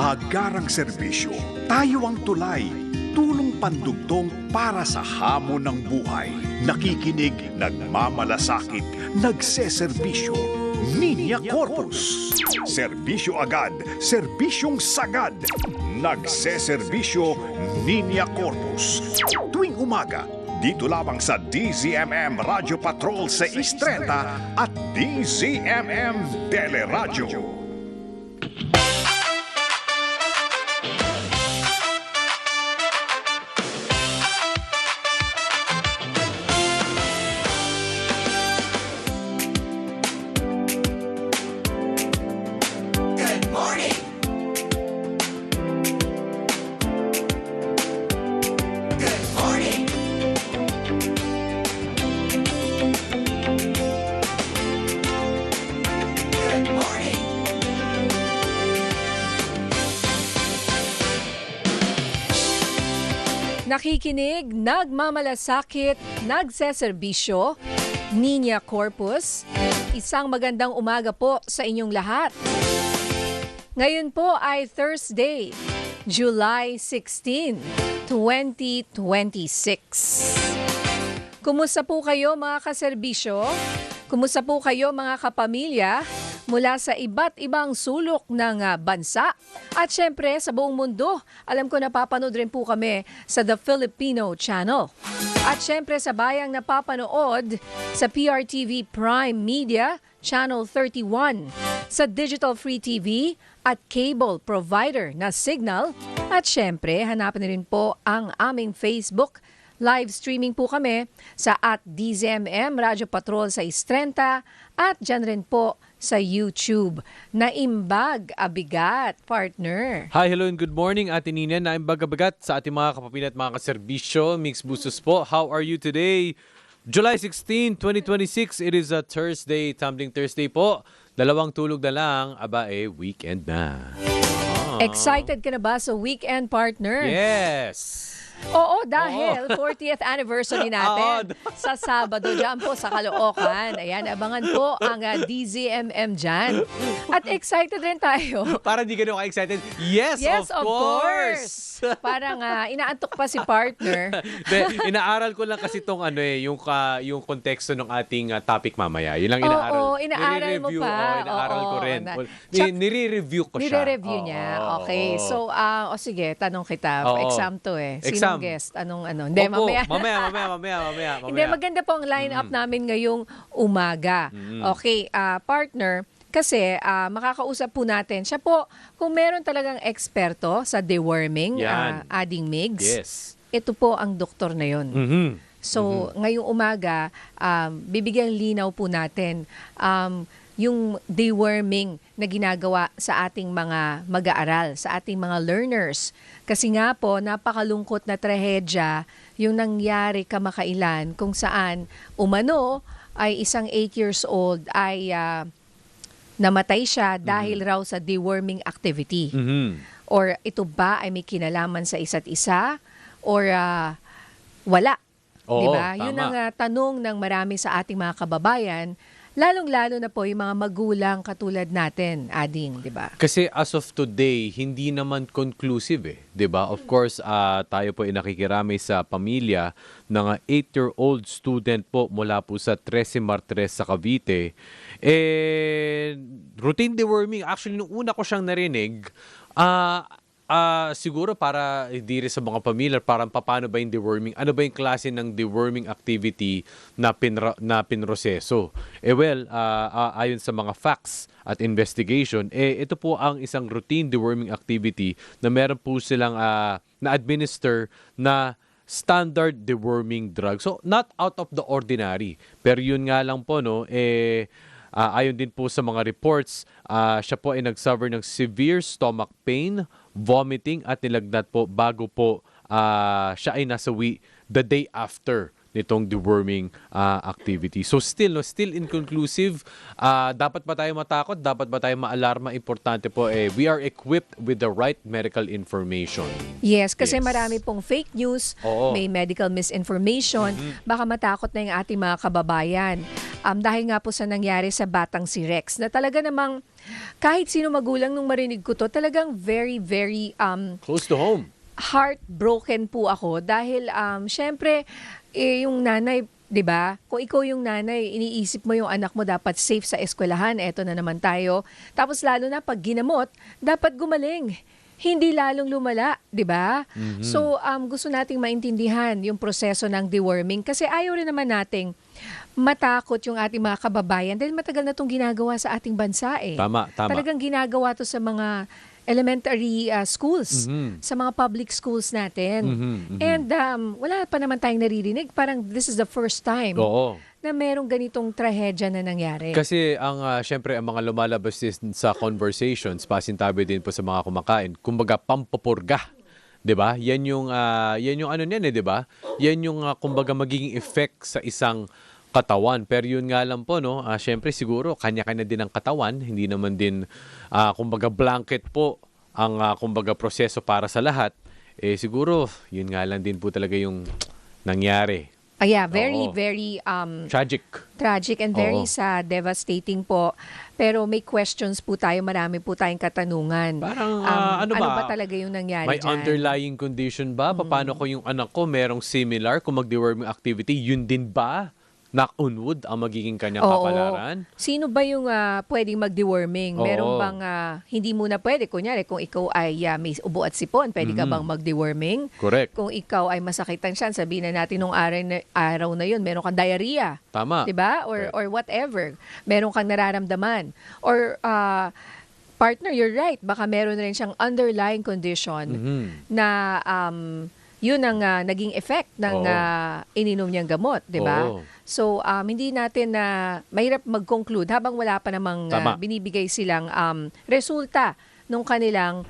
Agarang serbisyo, tayo ang tulay. Tulong pandugtong para sa hamon ng buhay. Nakikinig, nagmamalasakit, nagseserbisyo. Ninya Corpus. Serbisyo agad, serbisyong sagad. Nagseserbisyo, Ninya Corpus. Tuwing umaga, dito lamang sa DZMM Radio Patrol 630 at DZMM Teleradyo. Nakikinig, nagmamalasakit, nagseserbisyo, Ninya Corpus. Isang magandang umaga po sa inyong lahat. Ngayon po ay Thursday, July 16, 2026. Kumusta po kayo mga kaserbisyo? Kumusta po kayo mga kapamilya? Mula sa iba't ibang sulok ng bansa at syempre sa buong mundo. Alam ko napapanood rin po kami sa The Filipino Channel. At syempre sa bayang napapanood sa PRTV Prime Media, Channel 31, sa Digital Free TV at cable provider na Signal. At syempre hanapin rin po ang aming Facebook. Live streaming po kami sa @DZMM Radio Patrol 630 at dyan rin po sa YouTube. Naimbag Abigat, partner. Hi, hello and good morning, Ate Nina. Naimbag Abigat sa ating mga kapamilya at mga kaserbisyo. Mix Bustos po. How are you today? July 16, 2026. It is a Thursday, tumbling Thursday po. Dalawang tulog na lang, weekend na. Excited ka na ba sa weekend, partner? Yes! Oo, dahil 40th anniversary natin sa Sabado dyan po sa Caloocan. Ayan, abangan po ang DZMM dyan. At excited rin tayo. Para di ka nyo ka-excited? Yes, of course! Parang inaantok pa si partner. Inaaral ko lang kasi itong yung konteksto ng ating topic mamaya. Yun lang inaaral. Oo, inaaral mo pa. Inaaral ko rin. Nire-review ko siya. Nire-review niya. Okay. So, sige, tanong kita. Exam to eh. Exam. Guest? Hindi, mamaya. Mamaya. Hindi, maganda po ang line-up namin ngayong umaga. Okay, partner, kasi makakausap po natin. Siya po, kung meron talagang eksperto sa deworming, adding MIGS, yes. Ito po ang doktor na yun. So, ngayong umaga, bibigyan linaw po natin yung deworming na ginagawa sa ating mga mag-aaral, sa ating mga learners. Kasi nga po, napakalungkot na trahedya yung nangyari kamakailan kung saan umano ay isang 8 years old ay namatay siya dahil raw sa deworming activity. Or ito ba ay may kinalaman sa isa't isa? Or wala? Diba? Yun ang tanong ng marami sa ating mga kababayan. Lalong-lalo na po yung mga magulang katulad natin, Ading, di ba? Kasi as of today, hindi naman conclusive eh, di ba? Of course, tayo po ay nakikiramay sa pamilya ng 8-year-old student po mula po sa 13 Martres sa Cavite. Routine deworming, actually, nung una ko siyang narinig, siguro para hindi rin sa mga pamilya, parang paano ba yung deworming? Ano ba yung klase ng deworming activity na pinroseso? Ayon sa mga facts at investigation, ito po ang isang routine deworming activity na meron po silang na-administer na standard deworming drug. So, not out of the ordinary. Pero yun nga lang po, ayon din po sa mga reports, siya po ay nag-suffer ng severe stomach pain, vomiting at nilagnat po bago po siya ay nasawi the day after nitong deworming activity. So still inconclusive. Dapat ba tayo matakot? Dapat ba tayo maalarma? Importante po, we are equipped with the right medical information. Yes, kasi Yes. marami pong fake news, Oo. may medical misinformation, baka matakot na yung ating mga kababayan. Dahil nga po sa nangyari sa batang si Rex, na talaga namang kahit sino magulang nung marinig ko to, talagang very, very Close to home. heartbroken po ako dahil syempre yung nanay, 'di ba? Kung ikaw yung nanay, iniisip mo yung anak mo dapat safe sa eskwelahan. Eto na naman tayo. Tapos lalo na pag ginamot, dapat gumaling. Hindi lalong lumala, 'di ba? So gusto nating maintindihan yung proseso ng deworming kasi ayaw rin naman nating matakot yung ating mga kababayan dahil matagal na itong ginagawa sa ating bansa eh. Tama. Talagang ginagawa to sa mga elementary schools, sa mga public schools natin. And wala pa naman tayong naririnig. Parang this is the first time Oo. na merong ganitong trahedya na nangyari. Kasi syempre ang mga lumalabas sa conversations, pasintabi din po sa mga kumakain, kumbaga pampapurga. 'Di ba? Yan yung ano niyan 'di ba? Yan yung kumbaga magiging effect sa isang katawan. Pero yun nga lang po, no, syempre siguro kanya-kanya din ang katawan, hindi naman din kumbaga blanket po ang kumbaga proseso para sa lahat. Siguro yun nga lang din po talaga yung nangyari. Very, Oo. very Tragic. tragic and very Oo. sad, devastating po. Pero may questions po tayo, marami po tayong katanungan. Parang ano ba talaga yung nangyari May dyan? underlying condition ba? Paano ko yung anak ko merong similar kung mag-deworming activity? Yun din ba? Knock on wood ang magiging kanyang kapalaran? Sino ba yung pwedeng mag-deworming? Meron Oo. bang hindi muna pwede? Kunyari, kung ikaw ay may ubo at sipon, pwede ka bang mag-deworming? Correct. Kung ikaw ay masakitan siya, sabihin na natin nung araw na yun, meron kang diarrhea. Tama. 'Di ba? Or whatever. Meron kang nararamdaman. Or partner, you're right. Baka meron rin siyang underlying condition na yun ang naging effect ng ininom niyang gamot, 'di ba? Oo. So hindi natin mahirap mag-conclude habang wala pa namang Tama. binibigay silang resulta nung kanilang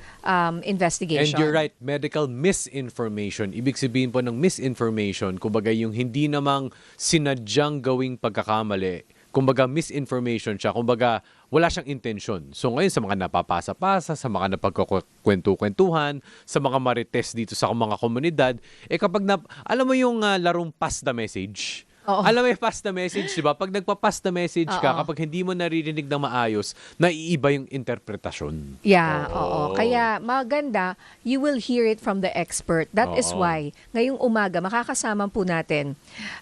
investigation. And you're right, medical misinformation. Ibig sabihin po ng misinformation, kumbaga yung hindi namang sinadyang gawing pagkakamali, kumbaga misinformation siya, kumbaga wala siyang intensyon. So ngayon sa mga napapasa-pasa, sa mga napagkukwentu-kwentuhan, sa mga marites dito sa mga komunidad, kapag alam mo yung larong pass the message? Oo. Alam mo yung pass the message, di ba? Pag nagpa-pass the message ka, Oo. kapag hindi mo naririnig ng maayos, naiiba yung interpretasyon. Yeah, oo. Kaya maganda, you will hear it from the expert. That is Oo. why, ngayong umaga, makakasama po natin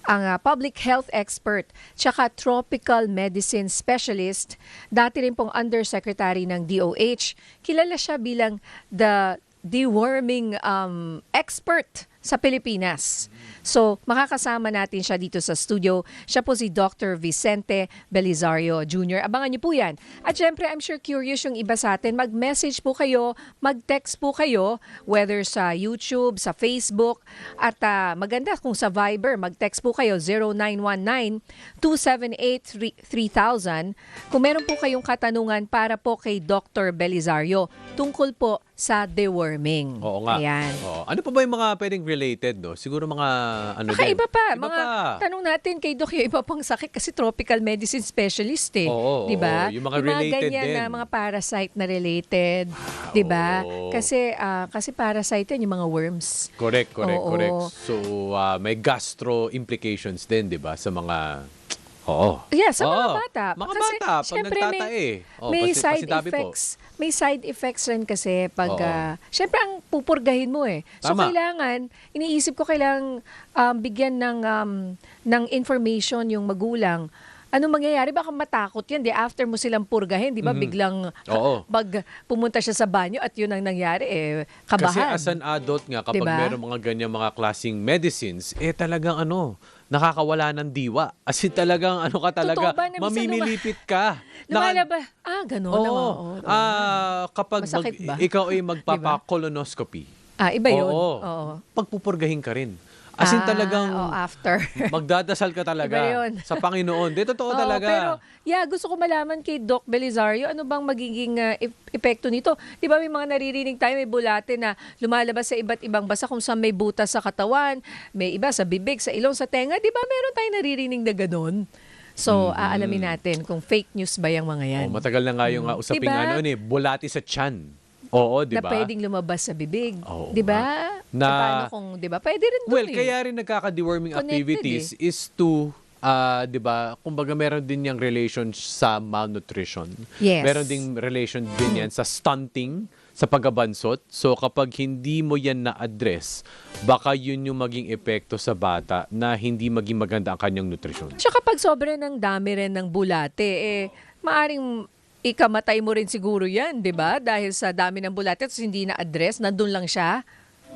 ang public health expert, tsaka tropical medicine specialist, dati rin pong undersecretary ng DOH. Kilala siya bilang the deworming expert sa Pilipinas. So, makakasama natin siya dito sa studio. Siya po si Dr. Vicente Belizario Jr. Abangan niyo po yan. At syempre, I'm sure curious yung iba sa atin. Mag-message po kayo, mag-text po kayo, whether sa YouTube, sa Facebook, at maganda kung sa Viber, mag-text po kayo 0919-278-3000. Kung meron po kayong katanungan para po kay Dr. Belizario tungkol po sa deworming. Oo nga. Ayan. Oo. Ano pa ba yung mga pwedeng related, no? Siguro mga ano din. Iba pa. Iba Mga pa. tanong natin kay Doc yung iba pang sakit kasi tropical medicine specialist eh. Oo, di ba? oo. Yung mga related ganyan din. na mga parasite na related. Di ba? Oo. Kasi parasite yan yung mga worms. Correct. Oo. So, may gastro implications din, di ba? Sa mga... Oo. Yeah, sa mga Oo. bata. Mga Kasi, bata, pag syempre, nagtatae. may side pasitabi po. effects. May side effects rin kasi pag... Oo. syempre, ang pupurgahin mo eh. So, Tama. kailangan, iniisip ko kailangan bigyan ng information yung magulang. Ano mangyayari? Baka matakot yan. After mo silang purgahin, di ba? Biglang Oo. pag pumunta siya sa banyo at yun ang nangyari, Kasi kabahan. as an adult nga, kapag Diba? meron mga ganyan mga klaseng medicines, talagang nakakawala ng diwa. As in talagang ka talaga, Totoo ba na minsan mamimilipit ka. Lumalabas. Ganun naman. Oo. Kapag Masakit ba? ikaw ay magpapa-colonoscopy. Iba yun. Oo. Oo. Pagpupurgahin ka rin. As in talagang after. magdadasal ka talaga Iba yun. sa Panginoon. Di, totoo Oo, talaga. Pero, gusto ko malaman kay Doc Belisario, ano bang magiging epekto nito? Di ba may mga naririnig tayo, may bulate na lumalabas sa iba't ibang basa kung saan may butas sa katawan, may iba sa bibig, sa ilong, sa tenga. Di ba meron tayong naririnig na ganun? So, aalamin natin kung fake news ba yung mga yan. Matagal na nga yung usaping Diba? bulati sa tiyan. Oo, di Na ba? pwedeng lumabas sa bibig. Oo Di ba? Na- Paano kung, di ba? Pwede rin doon Well, kaya rin nagkaka-deworming Connected activities is to, di ba, kumbaga meron din yung relation sa malnutrition. Yes. Meron ding relation din yan sa stunting, sa pagkabansot. So kapag hindi mo yan na-address, baka yun yung maging epekto sa bata na hindi maging maganda ang kanyang nutrisyon. Tsaka pag sobra ng dami rin ng bulate, maaring ikamatay mo rin siguro yan, di ba? Dahil sa dami ng bulate at hindi na-address, nandun lang siya.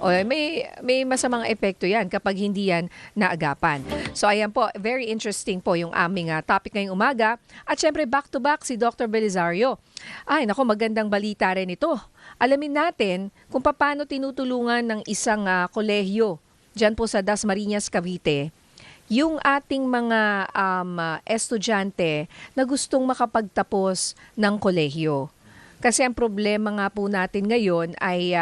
O, may masamang epekto yan kapag hindi yan naagapan. So ayan po, very interesting po yung aming topic ngayong umaga. At syempre back-to-back si Dr. Belisario. Ay, nako, magandang balita rin ito. Alamin natin kung paano tinutulungan ng isang kolehiyo dyan po sa Dasmariñas, Cavite, yung ating mga estudyante na gustong makapagtapos ng kolehiyo. Kasi ang problema nga po natin ngayon ay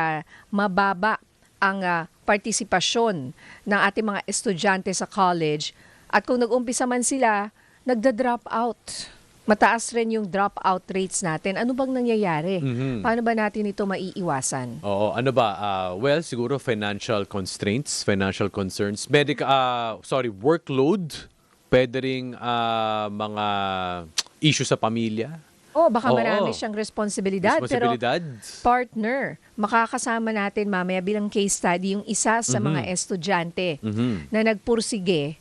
mababa ang partisipasyon ng ating mga estudyante sa college. At kung nag-umpisa man sila, nagda-drop out. Mataas rin yung dropout rates natin. Ano bang nangyayari? Paano ba natin ito maiiwasan? Oo, ano ba? Well, siguro financial constraints, financial concerns, workload, pwede ring mga issue sa pamilya. Baka Oo. marami siyang responsibilidad. Responsibilidad. Pero partner, makakasama natin mamaya bilang case study yung isa sa mga estudyante na nagpursige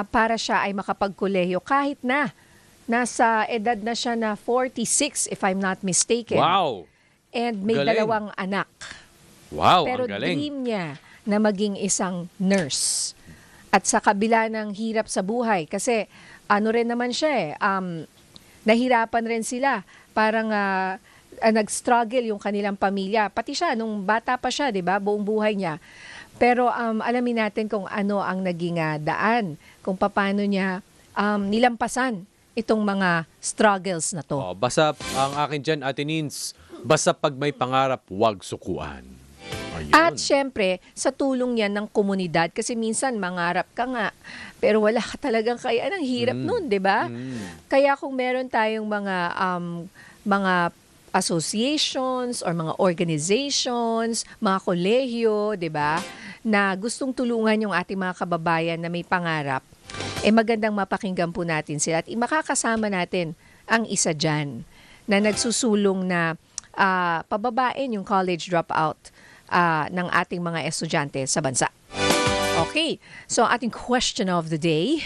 para siya ay makapagkolehiyo kahit na nasa edad na siya na 46 if I'm not mistaken. Wow! And may Galing. 2 anak. Wow, Pero ang galing. dream niya na maging isang nurse. At sa kabila ng hirap sa buhay, kasi ano rin naman siya nahirapan rin sila. Parang nag-struggle yung kanilang pamilya. Pati siya, nung bata pa siya, di ba? Buong buhay niya. Pero alamin natin kung ano ang naging daan, kung paano niya nilampasan itong mga struggles na to. Basta ang akin dyan, Ate Nins, basta pag may pangarap, huwag sukuan. Ayun. At syempre, sa tulong yan ng komunidad, kasi minsan mangarap ka nga, pero wala ka talagang kaya. Ang hirap nun, di ba? Kaya kung meron tayong mga associations or mga organizations, mga kolehiyo, di ba, na gustong tulungan yung ating mga kababayan na may pangarap, magandang mapakinggan po natin sila at makakasama natin ang isa dyan na nagsusulong na pababain yung college dropout ng ating mga estudyante sa bansa. Okay, so ating question of the day,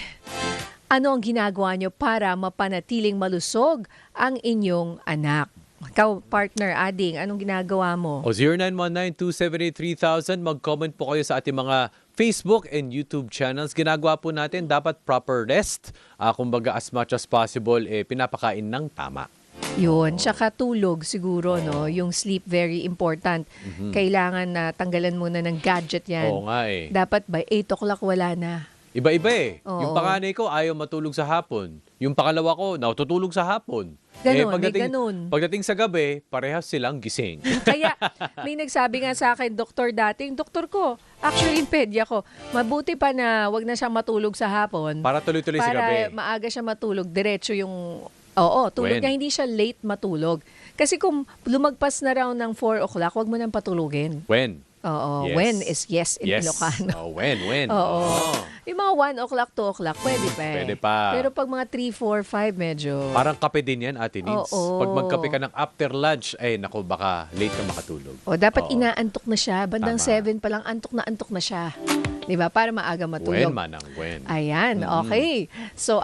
ano ang ginagawa nyo para mapanatiling malusog ang inyong anak? Ikaw, partner, Ading, anong ginagawa mo? 0919-278-3000, mag-comment po kayo sa ating mga Facebook and YouTube channels. Ginagawa po natin, dapat proper rest. Kumbaga, as much as possible, pinapakain ng tama. Yun, tsaka tulog siguro, no? Yung sleep, very important. Kailangan na tanggalan muna ng gadget yan. Oo nga Dapat by 8 o'clock wala na. Iba-iba Oo. Yung panganay ko, ayaw matulog sa hapon. Yung pangalawa ko, natutulog sa hapon. Ganon, may ganon. Pagdating sa gabi, parehas silang gising. Kaya may nagsabi nga sa akin, doktor dating, doktor ko, actually yung pedya ko, mabuti pa na wag na siyang matulog sa hapon. Para tuloy-tuloy sa gabi. Para maaga siya matulog, diretso yung, tulog When? niya, hindi siya late matulog. Kasi kung lumagpas na raw ng 4 o'clock, wag mo nang patulugin. When? Oo, Yes. when is yes in Yes. Ilocano. When? Oo. Yung mga 1 o'clock, 2 o'clock, pwede pa Pwede pa. Pero pag mga 3, 4, 5, medyo... Parang kape din yan, Ate Nins. Oo. Pag magkape ka ng after lunch, naku, baka late ka makatulog. dapat Oo. inaantok na siya. Bandang Tama. 7 pa lang, antok na siya. Di ba? Para maaga When, matulog. manang, when. Ayan, okay. So,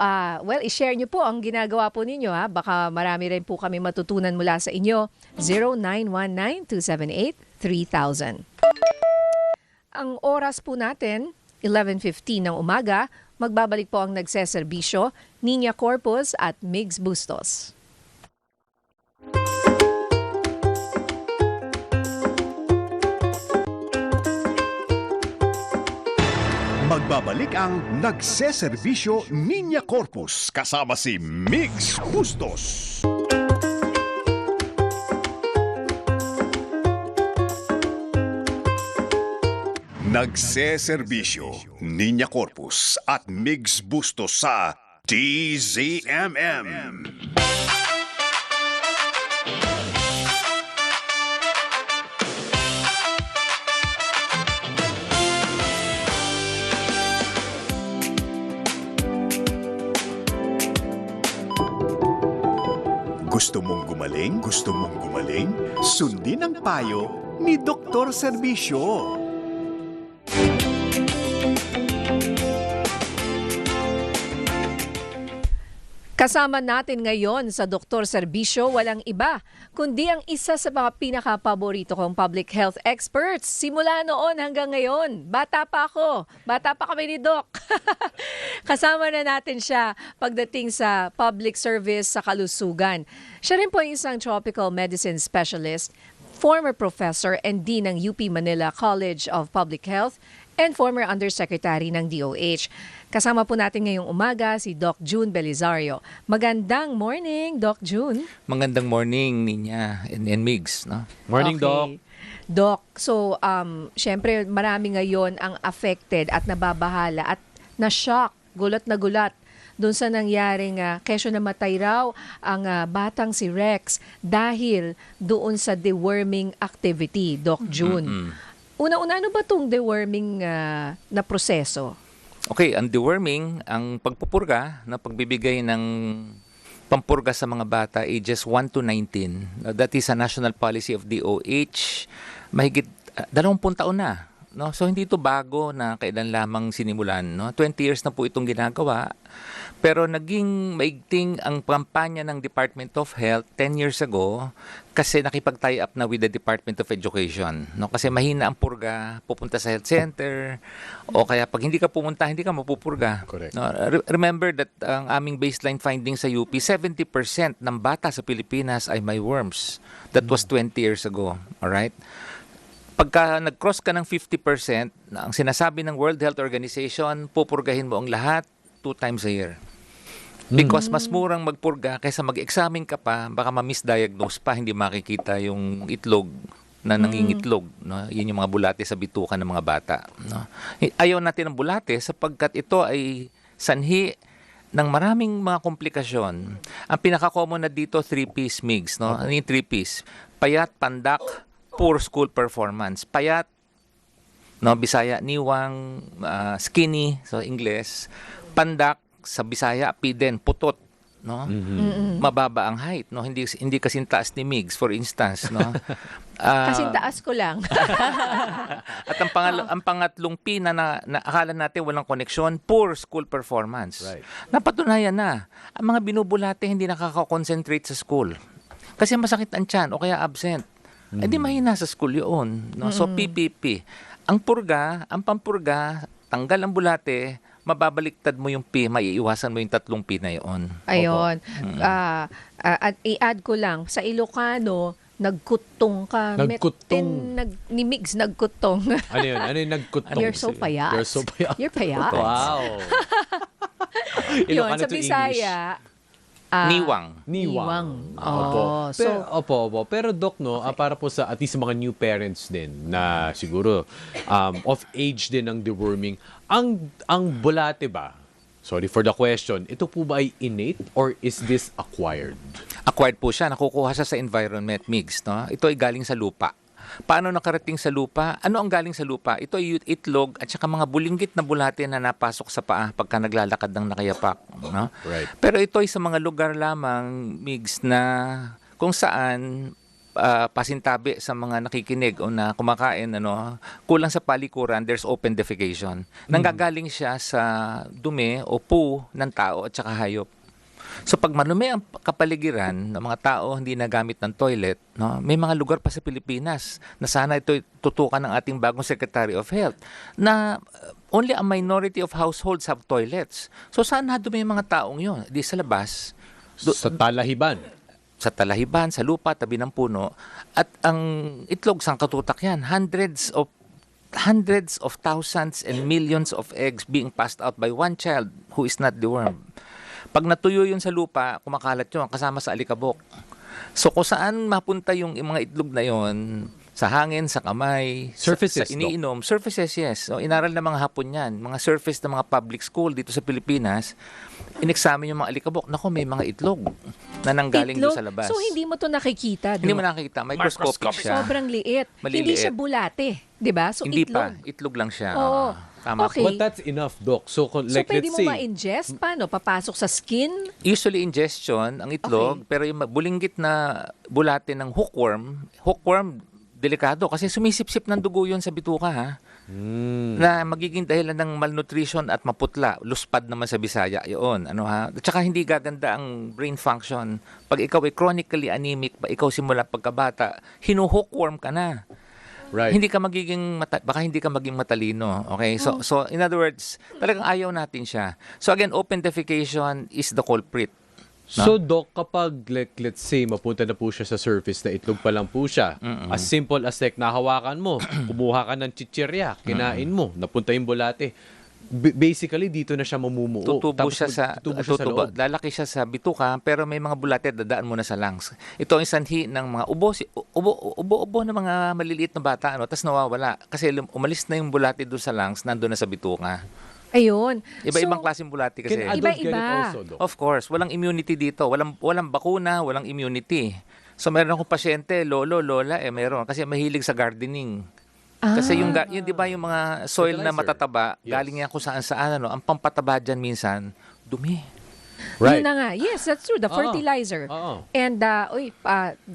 i-share nyo po ang ginagawa po ninyo. Baka marami rin po kami matutunan mula sa inyo. 0919-278-3000. Ang oras po natin, 11:15 ng umaga, magbabalik po ang nagseserbisyo, Nina Corpus at Migs Bustos. Magbabalik ang Nagseserbisyo Niña Corpus kasama si Migs Bustos. Nagseserbisyo Niña Corpus at Migs Bustos sa DZMM. Gusto mong gumaling? Gusto mong gumaling? Sundin ang payo ni Dr. Serbisyo. Kasama natin ngayon sa Dr. Serbisyo, walang iba, kundi ang isa sa mga pinaka-paborito kong public health experts. Simula noon hanggang ngayon. Bata pa ako. Bata pa kami ni Doc. Kasama na natin siya pagdating sa public service sa kalusugan. Siya rin po isang tropical medicine specialist, former professor and dean ng UP Manila College of Public Health, and former undersecretary ng DOH. Kasama po natin ngayong umaga si Doc June Belizario. Magandang morning, Doc June. Magandang morning, Ninya and Migs. No? Morning, Okay. Doc, so syempre marami ngayon ang affected at nababahala at na-shock, gulat na gulat doon sa nangyaring kesyo namatay raw ang batang si Rex dahil doon sa deworming activity, Doc June. Una-una, ano ba itong deworming na proseso? Okay, ang deworming, ang pagpupurga, na pagbibigay ng pampurga sa mga bata ages 1 to 19. That is a national policy of DOH. Mahigit 20 taon na. No? So hindi ito bago na kailan lamang sinimulan. No? 20 years na po itong ginagawa. Pero naging maigting ang kampanya ng Department of Health 10 years ago kasi nakipag-tie up na with the Department of Education. No? Kasi mahina ang purga, pupunta sa health center, o kaya pag hindi ka pumunta, hindi ka mapupurga. Correct. No? Remember that ang aming baseline findings sa UP, 70% ng bata sa Pilipinas ay may worms. That was 20 years ago. Alright? Pagka nag-cross ka ng 50%, na ang sinasabi ng World Health Organization, pupurgahin mo ang lahat 2 times a year. Because mas murang magpurga kaysa mag-examine ka pa, baka ma-misdiagnose pa, hindi makikita yung itlog na nangingitlog. No? Yun yung mga bulate sa bituka ng mga bata. No? Ayaw natin ng bulate sapagkat ito ay sanhi ng maraming mga komplikasyon. Ang pinaka-common na dito, 3Ps, Migs. No? Ano yung 3Ps? Payat, pandak, poor school performance. Payat, no, Bisaya, niwang, skinny, so English. Pandak, sa Bisaya, piden, putot, no? Mababa ang height, no? Hindi kasing taas ni Migs, for instance, no? Kasing taas ko lang. At ang pangatlong P na akala natin walang koneksyon, poor school performance. Right. Napatunayan na, ang mga binubulate hindi nakaka-concentrate sa school. Kasi masakit ang tiyan o kaya absent. Hindi mahina sa school yun. No? So, PPP. Ang pampurga, tanggal ang bulate, mababaliktad mo yung P, maiiwasan mo yung 3 P na yun. Ayun. At i-add ko lang, sa Ilocano, nagkutong ka. Nagkutong. Ni Migs, nagkutong. Ano yun? Ano yung nagkutong? You're so payat. You're so payat. You're payat. Wow. Yun, Ilocano sa to Bisaya, Niwang. Niwang. Oh, Opo. Pero Doc, no, para po sa at least mga new parents din na siguro of age din ng deworming, ang bulate ba? Sorry for the question. Ito po ba ay innate or is this acquired? Acquired po siya. Nakukuha siya sa environment mix. No? Ito ay galing sa lupa. Paano nakarating sa lupa? Ano ang galing sa lupa? Ito ay itlog at saka mga bulinggit na bulate na napasok sa paa pagka naglalakad ng nakayapak. No? Right. Pero ito ay sa mga lugar lamang, Migs, na kung saan pasintabi sa mga nakikinig o na kumakain, kulang sa palikuran, there's open defecation. Nanggagaling siya sa dumi o poo ng tao at saka hayop. So pag marumi ang kapaligiran ng mga tao hindi nagamit ng toilet, no, may mga lugar pa sa Pilipinas na sana ito tutukan ng ating bagong Secretary of Health na only a minority of households have toilets. So sana dumi yung mga taong yun, di sa labas. Sa talahiban. Sa talahiban, sa lupa, tabi ng puno. At ang itlog, sang katutak yan. Hundreds of hundreds of thousands and millions of eggs being passed out by one child who is not dewormed. Pag natuyo yun sa lupa, kumakalat yun kasama sa alikabok. So kung saan mapunta yung mga itlog na yun, sa hangin, sa kamay, Surfaces, sa iniinom. Surfaces, yes. So, inaral ng mga Hapon yan. Mga surface ng mga public school dito sa Pilipinas, in-examine yung mga alikabok. Naku, may mga itlog na nanggaling doon sa labas. So, hindi mo to nakikita, Hindi Doc? mo nakikita. Microscopic siya. Sobrang liit. Maliliit. Hindi siya bulate. Di ba? So, Hindi itlog. pa. Itlog lang siya. Oo. Tama. Okay. But that's enough, Doc. So, like, So, pwede let's mo say, ma-ingest? Paano? Papasok sa skin? Usually ingestion, ang itlog, pero yung bulinggit na bulate ng hookworm, delikado kasi sumisipsip ng dugo yun sa bituka, ha? Na magiging dahilan ng malnutrition at maputla. Luspad naman sa Bisaya, yun. Ano, ha? At saka hindi gaganda ang brain function. Pag ikaw ay chronically anemic, ikaw simula pagkabata, hinuhookworm ka na. right. Hindi ka magiging baka hindi ka maging matalino. Okay? So in other words, talagang ayaw natin siya. So again, open defecation is the culprit. So, Doc, kapag, like, let's say, mapunta na po siya sa surface na itlog pa lang po siya, as simple as like, nahawakan mo, kumuha ka ng chichirya, kinain mo, napunta yung bulate. Basically, dito na siya mamumuo. Tutubo Tapos siya sa loob. lalaki siya sa bituka pero may mga bulate dadaan muna sa lungs. Ito ang sanhi ng mga ubo ng mga maliliit na bata tapos nawawala kasi umalis na yung bulate doon sa lungs, nandoon na sa bituka. Ayun. Iba-ibang So, klaseng bulate kasi. Can adults get it Iba-iba. also, Doc? Of course, walang immunity dito. Walang bakuna, walang immunity. So meron akong pasyente, lolo, lola, meron kasi mahilig sa gardening. Kasi yung 'di ba yung mga soil na Fertilizer. matataba, Yes. galing yan kung saan ang pampataba diyan minsan, dumi. Right. Yun na nga. Yes, that's true. The Oo. fertilizer. Oo. And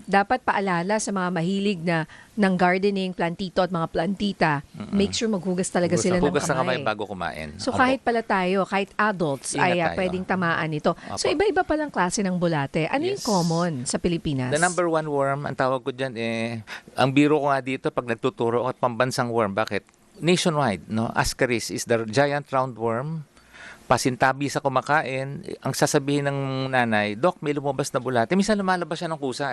dapat paalala sa mga mahilig na ng gardening, plantito at mga plantita, make sure maghugas talaga sila ng Hugas na kamay kamay. bago kumain. So Opo. kahit pala tayo, kahit adults, Ingat ay tayo. pwedeng tamaan ito. So Opo. iba-iba palang klase ng bulate. Ano yung Yes. common sa Pilipinas? The number one worm, ang tawag ko dyan ang biro ko nga dito pag nagtuturo at pambansang worm, bakit? Nationwide, no? Ascaris is the giant roundworm. Pasintabi sa kumakain, ang sasabihin ng nanay, Doc, may lumabas na bulate. Minsan lumalabas siya ng kusa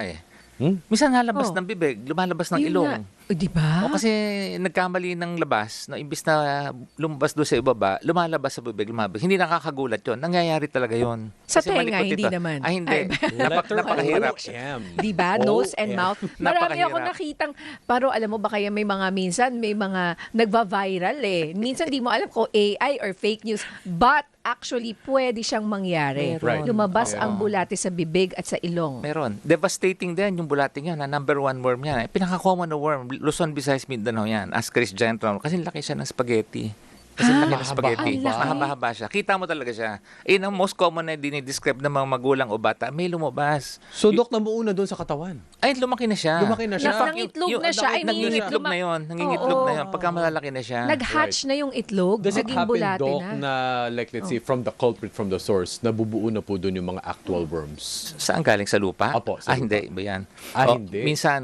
Minsan nalabas Oh. ng bibig, lumalabas ng Yun ilong. nga. O, di ba? O kasi nagkamali ng labas, no, imbis na lumabas doon sa ibaba, lumalabas sa bibig, lumabas. Hindi nakakagulat yon. Nangyayari talaga yon. Sa tenga, hindi naman. Ay, hindi. Letter Napakahirap. O-M. Di ba? Nose and O-M. mouth. Marami Napakahirap. ako nakitang, pero alam mo ba kaya may mga minsan, may mga nagva-viral Minsan di mo alam kung AI or fake news. But actually, pwede siyang mangyari. Right. Lumabas Yeah. ang bulate sa bibig at sa ilong. Meron. Devastating din yung bulating yan. Number one worm yan. Pinaka-common na worm. Luzon, Visayas, Mindanao yan. Ascaris giant round. Kasi laki siya ng spaghetti. Kasi laki ng spaghetti. Ang laki. Mahaba-haba siya. Kita mo talaga siya. Ang most common na dinidescribe ng mga magulang o bata, may lumabas. So, Doc, namuo na doon sa katawan. Ay, lumaki na siya. Lumaki na siya. Nangitlog na siya. I mean, Nangingitlog na yun. Nangingitlog na yun. Pagka malalaki na siya. Nag-hatch na yung itlog, Does it naging happen, bulate Doc, na. na like let's say from the culprit, from the source, nabubuo na po doon yung mga actual worms? Saan galing? Sa lupa? Opo, sa lupa. Hindi. Iba yan. Hindi. Minsan,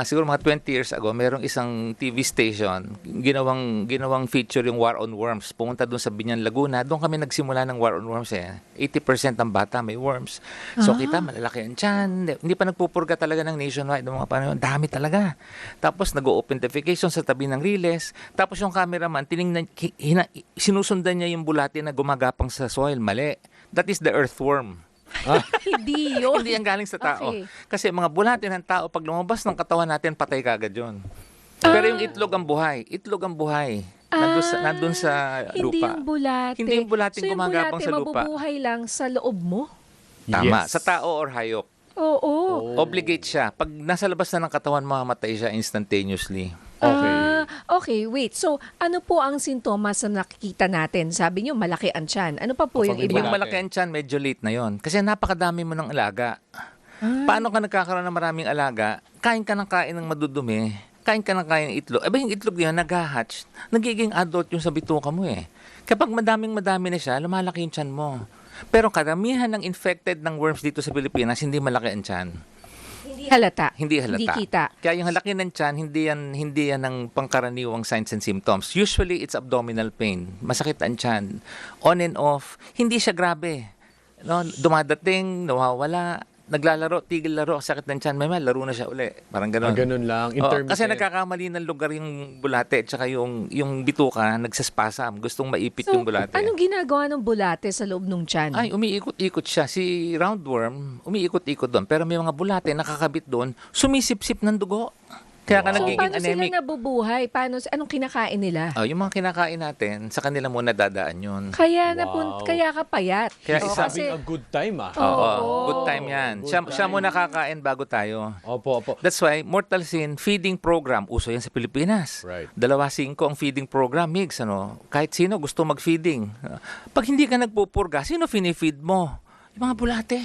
siguro mga 20 years ago, merong isang TV station, ginawang feature yung War on Worms. Pumunta doon sa Binyan, Laguna. Doon kami nagsimula ng War on Worms 80% ng bata may worms. So kita, malalaki ang tiyan. Hindi pa nagpupurga talaga ng nationwide ng mga panahon. Dami talaga. Tapos nag-open defecation sa tabi ng riles. Tapos yung cameraman, sinusundan niya yung bulate na gumagapang sa soil. Mali. That is the earthworm. Hindi yun. Hindi yan galing sa tao. Okay. Kasi mga bulate ng tao, pag lumabas ng katawan natin, patay kagad yun. Pero yung itlog ang buhay. Itlog ang buhay. Nandun sa Hindi lupa. yung bulate. Hindi yung bulating so, yung gumagapang bulate, sa lupa. mabubuhay lang sa loob mo? Tama. Yes. Sa tao or hayop. Oo. Obligate siya. Pag nasa labas na ng katawan, mamamatay siya instantaneously. Okay. Okay, wait. So, ano po ang sintomas na nakikita natin? Sabi niyo, malaki ang tiyan. Ano pa po yung Kapag iba? Yung malaki ang tiyan, medyo late na yon. Kasi napakadami mo ng alaga. Paano ka nagkakaroon ng maraming alaga? Kain ka ng kain ng madudumi. Kain ka ng kain ng itlog. Yung itlog niya, nag-hatch. Nagiging adult yung sa bituka mo Kapag madami na siya, lumalaki yung tiyan mo. Pero karamihan ng infected ng worms dito sa Pilipinas, hindi malaki ang tiyan. Hindi halata. Hindi halata. Hindi kita. Kaya yung halaki ng tiyan, hindi yan ng pangkaraniwang signs and symptoms. Usually, it's abdominal pain. Masakit ang tiyan. On and off. Hindi siya grabe. No, dumadating, nawawala. naglalaro, tigil laro, sakit ng tiyan, may laro na siya uli. Parang gano'n. Ganun lang. Oo, kasi Intermittent. nagkakamali ng lugar yung bulate at saka yung bituka nagsaspasam. Gustong maipit yung bulate. anong ginagawa ng bulate sa loob ng tiyan? Ay, umiikot-ikot siya. Si roundworm, umiikot-ikot doon. Pero may mga bulate nakakabit doon, sumisip-sip ng dugo. Kaya ka so, nagiging paano anemic. sila nabubuhay? Anong kinakain nila? Yung mga kinakain natin, sa kanila muna dadaan yun. Kaya Wow. kaya ka payat. Kaya Oo, isa- kasi, Having a good time, ah. Oo, good time yan. Good Siya time. muna kakain bago tayo. Opo. That's why, Mortal Sin feeding program, uso yan sa Pilipinas. Right. 2.5 ang feeding program, Migs. Kahit sino gusto mag-feeding. Pag hindi ka nagpupurga, sino finifeed mo? Yung mga bulate.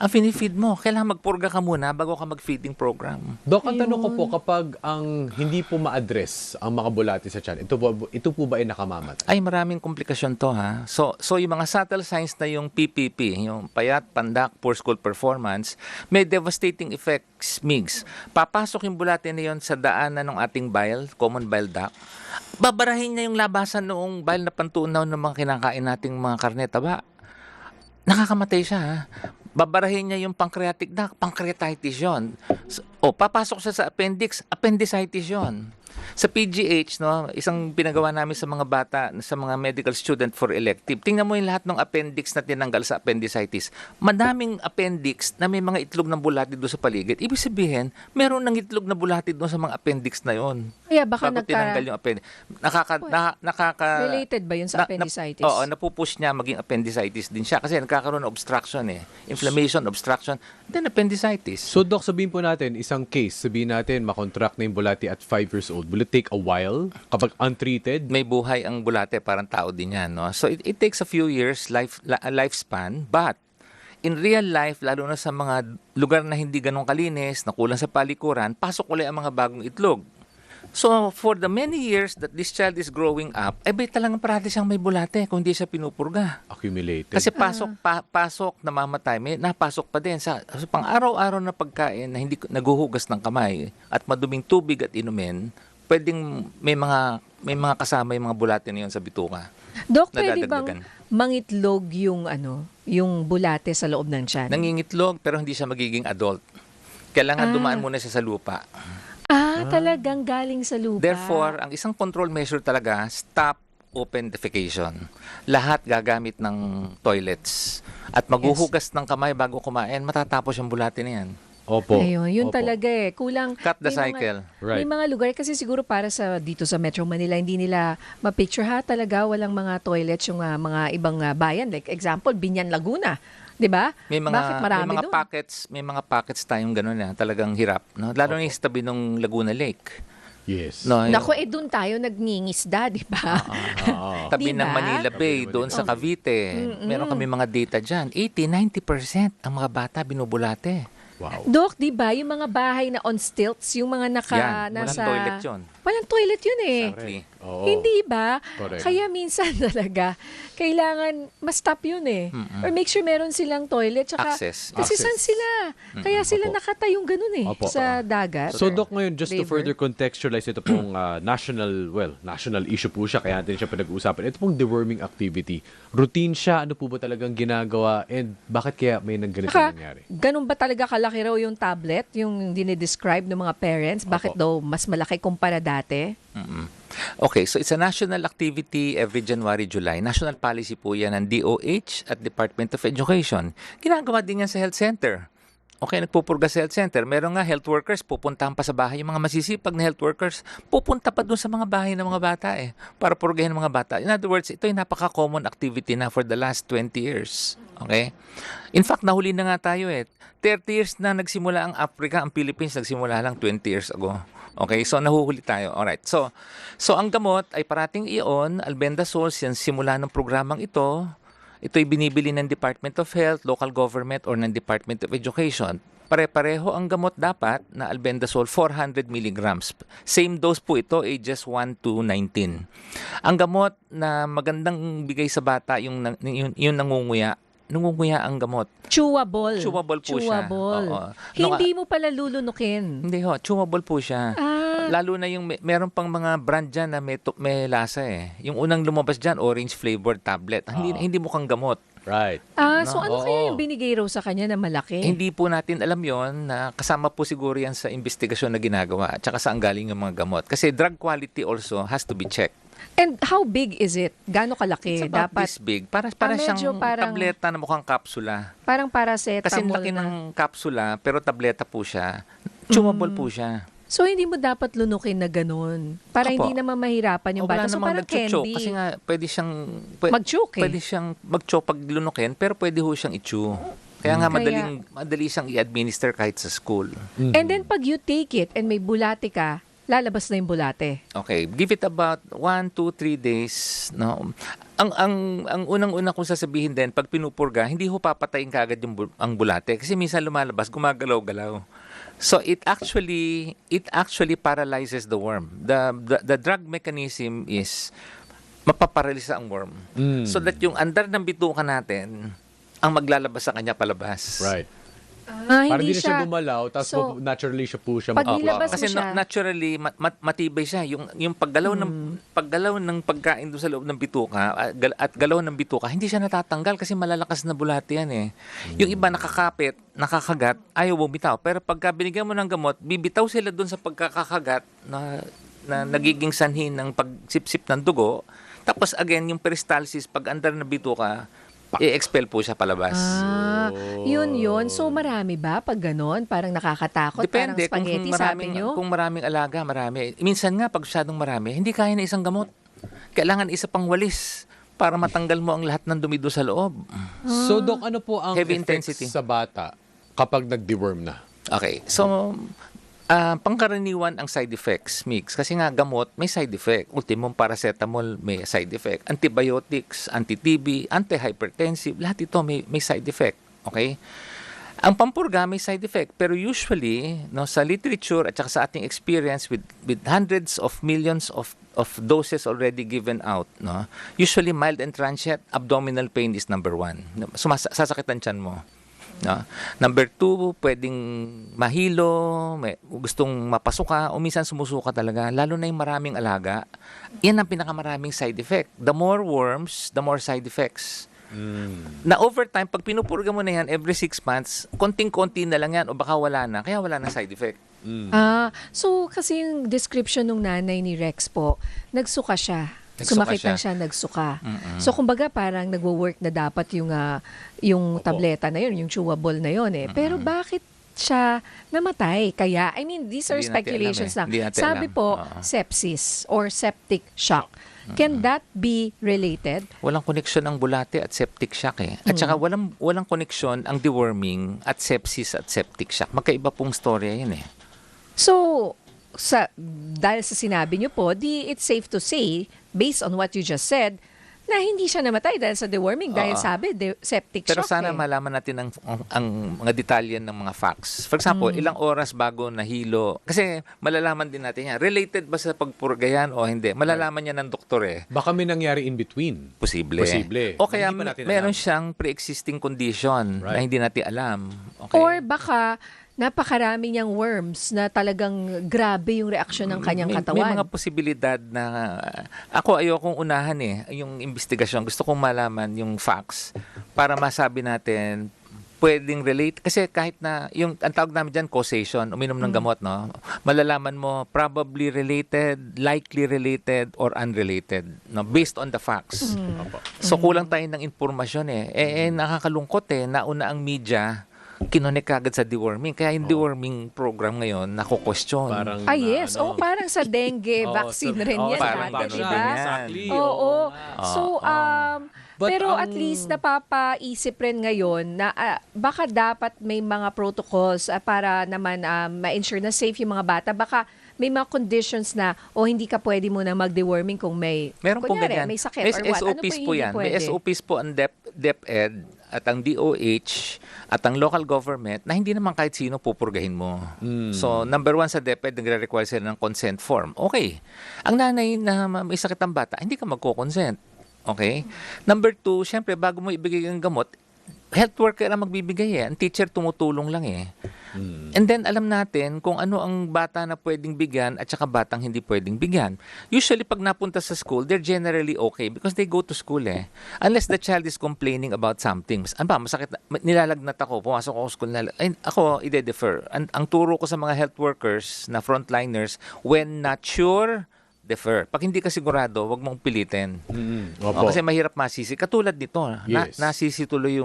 Ang finifeed mo, kailangan magpurga ka muna bago ka mag-feeding program. Dok, ang tanong ko po, kapag ang hindi po ma-address ang mga bulati sa tiyan, ito po ba ay nakamamatay? Ay, maraming komplikasyon to, ha. So yung mga subtle signs na yung PPP, yung payat, pandak, poor school performance, may devastating effects, Migs. Papasok yung bulate na yun sa daanan ng ating bile, common bile duct. Babarahin niya yung labasan noong bile na pantunaw ng mga kinakain nating mga karne taba. Nakakamatay siya, ha. Babarahin niya yung pancreatic duct, pancreatitis yun. Papasok siya sa appendix, appendicitis yun. Sa PGH, isang pinagawa namin sa mga bata, sa mga medical student for elective, tingnan mo yung lahat ng appendix na tinanggal sa appendicitis. Madaming appendix na may mga itlog ng bulati doon sa paligid. Ibig sabihin, meron ng itlog na bulati doon sa mga appendix na yon. kaya baka Bago tinanggal yung appendix. related ba yun sa appendicitis? Oo, napupush niya maging appendicitis din siya kasi nagkakaroon ng obstruction Inflammation, obstruction, then appendicitis. So, Dok, sabihin po natin, isang case, sabihin natin, makontract na yung bulati at 5 years old. Will it take a while kapag untreated? May buhay ang bulate, parang tao din yan. No? So it takes a few years, lifespan, but in real life, lalo na sa mga lugar na hindi ganun kalinis, na kulang sa palikuran, pasok ulit ang mga bagong itlog. So for the many years that this child is growing up, talagang parati siyang may bulate kung hindi siya pinupurga. Accumulated. Kasi pasok, namamatay, may napasok pa din sa pang araw-araw na pagkain na hindi naguhugas ng kamay at maduming tubig at inumin, pwedeng may mga kasama yung mga bulate na yun sa bituka. Dok, pwede nadadagdagan. bang mangitlog yung bulate sa loob ng tiyan? Nangingitlog pero hindi siya magiging adult. Kailangan dumaan muna siya sa lupa. Talagang galing sa lupa. Therefore, ang isang control measure talaga, stop open defecation. Lahat gagamit ng toilets. At maghuhugas ng kamay bago kumain, matatapos yung bulate na yan. Opo. Ayun, yun Opo. talaga Kulang. Cut the may mga- cycle. Right. May mga lugar kasi siguro para dito sa Metro Manila, hindi nila ma-picture talaga walang mga toilets yung mga ibang bayan. Like example, Binyan, Laguna. 'Di ba? Bakit marami may mga doon? pockets tayong gano'n talagang hirap, no? Lalo na yung sa tabi ng Laguna Lake. Yes. No, Naku, doon tayo nagningisda, 'di ba? tabi Diba? ng Manila Bay, doon sa Cavite. Meron kami mga data diyan. 80-90% ang mga bata binubulate. Wow. Dok, 'di ba, yung mga bahay na on stilts, yung mga Yan, walang nasa toilet yun. Walang toilet yun Exactly. Oo. Hindi ba? Correct. Kaya minsan talaga, kailangan ma-stop yun Or make sure meron silang toilet. Tsaka, Access. Kasi saan sila? Kaya sila Opo. nakatayong ganun Opo. sa dagat. So, Doc, ngayon, just to River. further contextualize ito pong national issue po siya, kaya natin siya pinag-uusapan. Ito pong deworming activity. Routine siya, ano po ba talagang ginagawa, and bakit kaya may ganito Saka, nangyari? ganun ba talaga kalaki raw yung tablet, yung dinidescribe ng mga parents? Bakit Opo. daw mas malaki kumpara dati? Okay, so it's a national activity every January, July. National policy po yan ng DOH at Department of Education. Ginagawa din yan sa health center. Okay, nagpupurga sa health center. Meron nga health workers, pupuntahan pa sa bahay. Yung mga masisipag na health workers, pupunta pa dun sa mga bahay ng mga bata para purgahin ng mga bata. In other words, ito ay napaka-common activity na for the last 20 years. Okay? In fact, nahuli na nga tayo 30 years na nagsimula ang Africa, ang Philippines nagsimula lang 20 years ago. Okay, so nahuhuli tayo. Alright. So ang gamot ay parating iyon, albendazole, yan simula ng programang ito. Ito ay binibili ng Department of Health, local government, or ng Department of Education. Pare-pareho ang gamot dapat na albendazole, 400 milligrams. Same dose po ito, ages 1 to 19. Ang gamot na magandang bigay sa bata, yung nangunguya ang gamot. Chewable. Chewable po siya. Chewable. Oo. Hindi mo pala lulunukin. Hindi chewable po siya. Lalo na yung meron pang mga brand dyan na may lasa Yung unang lumabas dyan, orange flavored tablet. Hindi mukhang gamot. Right. So ano Oo. kaya yung binigay raw sa kanya na malaki? Hindi po natin alam yon, na kasama po siguro yan sa investigasyon na ginagawa at saka saan galing yung mga gamot. Kasi drug quality also has to be checked. And how big is it? Gaano kalaki? It's about Dapat this big. Para medyo siyang parang- tableta na mukhang kapsula. parang paracetamol Kasi laki na. ng kapsula pero tableta po siya. Chewable po siya. So hindi mo dapat lunukin na ganun. Para Opo. hindi naman mahirapan yung O, wala bata. So namang parang nagchuchok. candy. Kasi nga pwede siyang Mag-choke eh. pwede siyang mag-choke pag lunukin pero pwede ho siyang i-chew. Kaya nga Kaya- madali siyang i-administer kahit sa school. And then pag you take it and may bulate ka, lalabas na yung bulate. Okay, give it about 1, 2, 3 days, no. Ang unang-una kong sasabihin din, pag pinupurga, hindi ho papatayin kaagad yung ang bulate kasi minsan lumalabas, gumagalaw-galaw. So it actually paralyzes the worm. The drug mechanism is mapaparalisa ang worm. So that yung andar ng bituka natin ang maglalabas sa kanya palabas. Right. Hindi Parang hindi na siya gumalaw, tapos So, naturally siya po siya pag mag- nilabas mo Kasi siya- naturally matibay siya yung paggalaw ng pagkain doon sa loob ng bituka at galaw ng bituka hindi siya natatanggal kasi malalakas na bulate yan eh. Yung iba nakakapit, nakakagat, ayaw bumitaw. Pero pagka binigyan mo ng gamot, bibitaw sila doon sa pagkakagat na nagiging sanhi ng pagsipsip ng dugo. Tapos again, yung peristalsis pag andar ng bituka, i-expel po siya palabas. Yun. So marami ba pag ganon? Parang nakakatakot, Depende parang spaghetti, sabi nyo? kung maraming alaga, marami. Minsan nga pag masyadong marami, hindi kaya na isang gamot. Kailangan isa pang walis para matanggal mo ang lahat ng dumi doon sa loob. So, Doc, ano po ang Heavy effects intensity. sa bata kapag nag-deworm na? Okay. So, pangkaraniwan ang side effects, mix. Kasi nga gamot, may side effect. Ultimong paracetamol, may side effect. Antibiotics, anti-TB, anti-hypertensive, lahat ito may side effect. Okay? Ang pampurga may side effect. Pero usually, no, sa literature at saka sa ating experience with hundreds of millions of doses already given out, no, usually mild and transient abdominal pain is number 1. Sasakitan tiyan mo. No? Number 2, pwedeng mahilo, gustong mapasuka, o minsan sumusuka talaga, lalo na yung maraming alaga. Yan ang pinakamaraming side effect. The more worms, the more side effects. Na over time, pag pinupurga mo na yan every 6 months, konting-konti na lang yan o baka wala na, kaya wala na side effect. So kasi yung description ng nanay ni Rex po, nagsuka siya. Sumakit lang siya, nagsuka. So kumbaga parang nagwo-work na dapat yung tableta na yun, yung chewable na yun eh. Pero bakit siya namatay? Kaya, I mean, these are Hindi natin speculations alam eh. lang. Hindi natin Sabi alam. po, Oo. sepsis or septic shock. Can that be related? Walang koneksyon ang bulate at septic shock eh. At saka walang koneksyon ang deworming at sepsis at septic shock. Magkaiba pong storya yun eh. So, dahil sa sinabi niyo po, it's safe to say, based on what you just said, na hindi siya namatay dahil sa deworming. Dahil sabi, septic Pero shock sana eh. malaman natin ang mga detalye ng mga facts. For example, ilang oras bago nahilo. Kasi malalaman din natin yan. Related ba sa pagpurga yan o hindi? Malalaman yan ng doktor eh. Baka may nangyari in between. Posible. Posible. O kaya Hindi pa natin meron alam. siyang pre-existing condition na Right. hindi natin alam. Okay? Or baka napakarami niyang worms na talagang grabe yung reaksyon ng kanyang May katawan. mga posibilidad na ako ayokong unahan yung investigasyon. Gusto kong malaman yung facts para masabi natin pwedeng relate. Kasi kahit na, ang tawag namin dyan, causation, uminom ng gamot, no? Malalaman mo, probably related, likely related, or unrelated, no? Based on the facts. So, kulang tayo ng informasyon nakakalungkot nauna ang media, kinonek agad sa deworming. Kaya yung deworming program ngayon, nako-question. Parang, Yes. Parang sa dengue vaccine rin yan. parang dati, ganun di din ba? yan. Exactly. Oo. So, But pero ang- at least napapaisip rin ngayon na baka dapat may mga protocols para naman ma-ensure na safe yung mga bata. Baka may mga conditions na hindi ka pwede muna mag-deworming kung may, Meron po kunyari, ganyan. may sakit or what. Ano SOPs yung po hindi yan. May pwede? SOPs po ang DepEd at ang DOH at ang local government na hindi naman kahit sino pupurgahin mo. So, number 1 sa DepEd, nagre-require sila ng consent form. Okay. Ang nanay na may sakit ang bata, hindi ka magko-consent. Okay? Number 2, syempre, bago mo ibigay ang gamot, health worker ang magbibigay eh. Ang teacher tumutulong lang eh. And then alam natin kung ano ang bata na pwedeng bigyan at saka batang hindi pwedeng bigyan. Usually pag napunta sa school, they're generally okay because they go to school eh. Unless the child is complaining about something. Ano ba, masakit, nilalagnat ako, pumasok ako sa school, ako ide-defer. Ang turo ko sa mga health workers na frontliners, when not sure, defer. Pag hindi ka sigurado, wag mong pilitin. Opo. Kasi mahirap masisi. Katulad nito, Yes. nasisi tuloy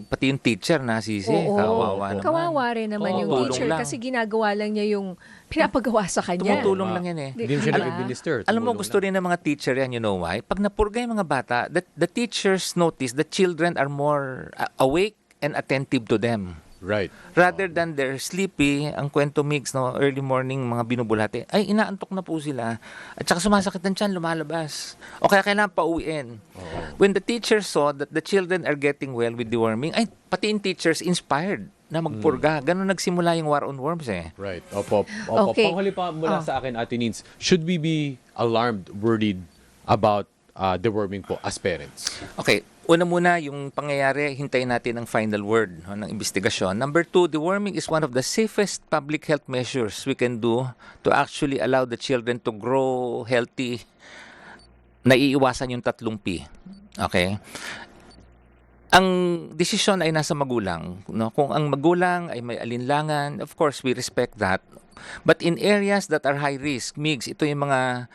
pati yung teacher nasisi. Oo. Kawawa naman. Kawawa rin naman Oo, yung tulong teacher lang. kasi ginagawa lang niya yung pinapagawa sa kanya. Tumutulong lang yan eh. Hindi mo siya Diba? nag-administer. Alam mo, Tumulong gusto rin ng mga teacher yan, you know why? Pag napurga yung mga bata, the teachers notice the children are more awake and attentive to them. Right. Rather than they're sleepy, ang kwento mix, no, early morning, mga binubulate, ay inaantok na po sila. At saka sumasakit ng tiyan, lumalabas. O kaya kailangan pauwiin. When the teachers saw that the children are getting well with deworming, ay pati yung teachers inspired na magpurga. Ganon nagsimula yung war on worms eh. Right. Opo. Opo. Okay. Panghuli pa mula sa akin, Ate Nins, should we be alarmed, worried about deworming po as parents? Okay, una muna yung pangyayari, hintayin natin ang final word ng investigasyon. Number 2, deworming is one of the safest public health measures we can do to actually allow the children to grow healthy. Naiiwasan yung 3 P. Okay? Ang desisyon ay nasa magulang. No? Kung ang magulang ay may alinlangan, of course, we respect that. But in areas that are high risk, MIGS, ito yung mga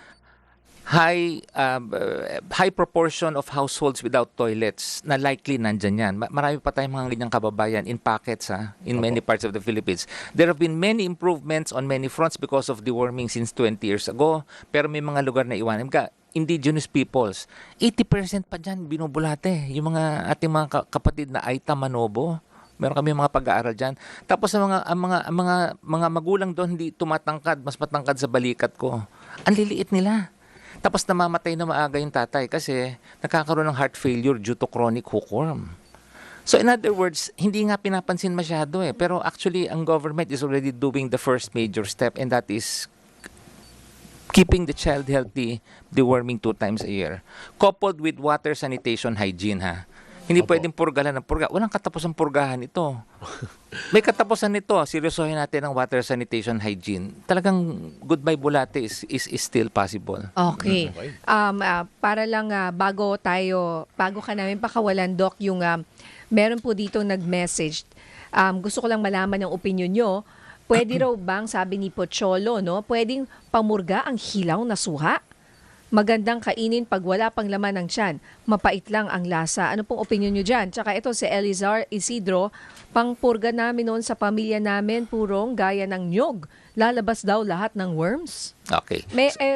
high proportion of households without toilets na likely nandyan yan. Marami pa tayong mga ganyang kababayan in pockets in many parts of the Philippines. There have been many improvements on many fronts because of deworming since 20 years ago. Pero may mga lugar na iwanan. Indigenous peoples, 80% pa dyan binubulate. Yung mga ating mga kapatid na Aita Manobo, meron kami mga pag-aaral dyan. Tapos ang mga magulang doon hindi tumatangkad, mas matangkad sa balikat ko. Ang liliit nila. Tapos namamatay na maaga yung tatay kasi nakakaroon ng heart failure due to chronic hookworm. So in other words, hindi nga pinapansin masyado eh. Pero actually, ang government is already doing the first major step and that is keeping the child healthy, deworming 2 times a year. Coupled with water sanitation hygiene ha. Hindi pwedeng purgalan ng purga. Walang katapusang purgahan ito. May katapusan nito. Seryosohin natin ang water sanitation hygiene. Talagang goodbye bulate is still possible. Okay. Para lang bago ka namin pakawalan, Doc, yung meron po dito nag-message. Gusto ko lang malaman ang opinion nyo. Pwede raw bang, sabi ni Pocholo, no, pwedeng pamurga ang hilaw na suha? Magandang kainin pag wala pang laman ng tiyan. Mapait lang ang lasa. Ano pong opinion nyo dyan? Tsaka ito si Elizar Isidro, pangpurga namin noon sa pamilya namin, purong gaya ng nyog. Lalabas daw lahat ng worms. Okay.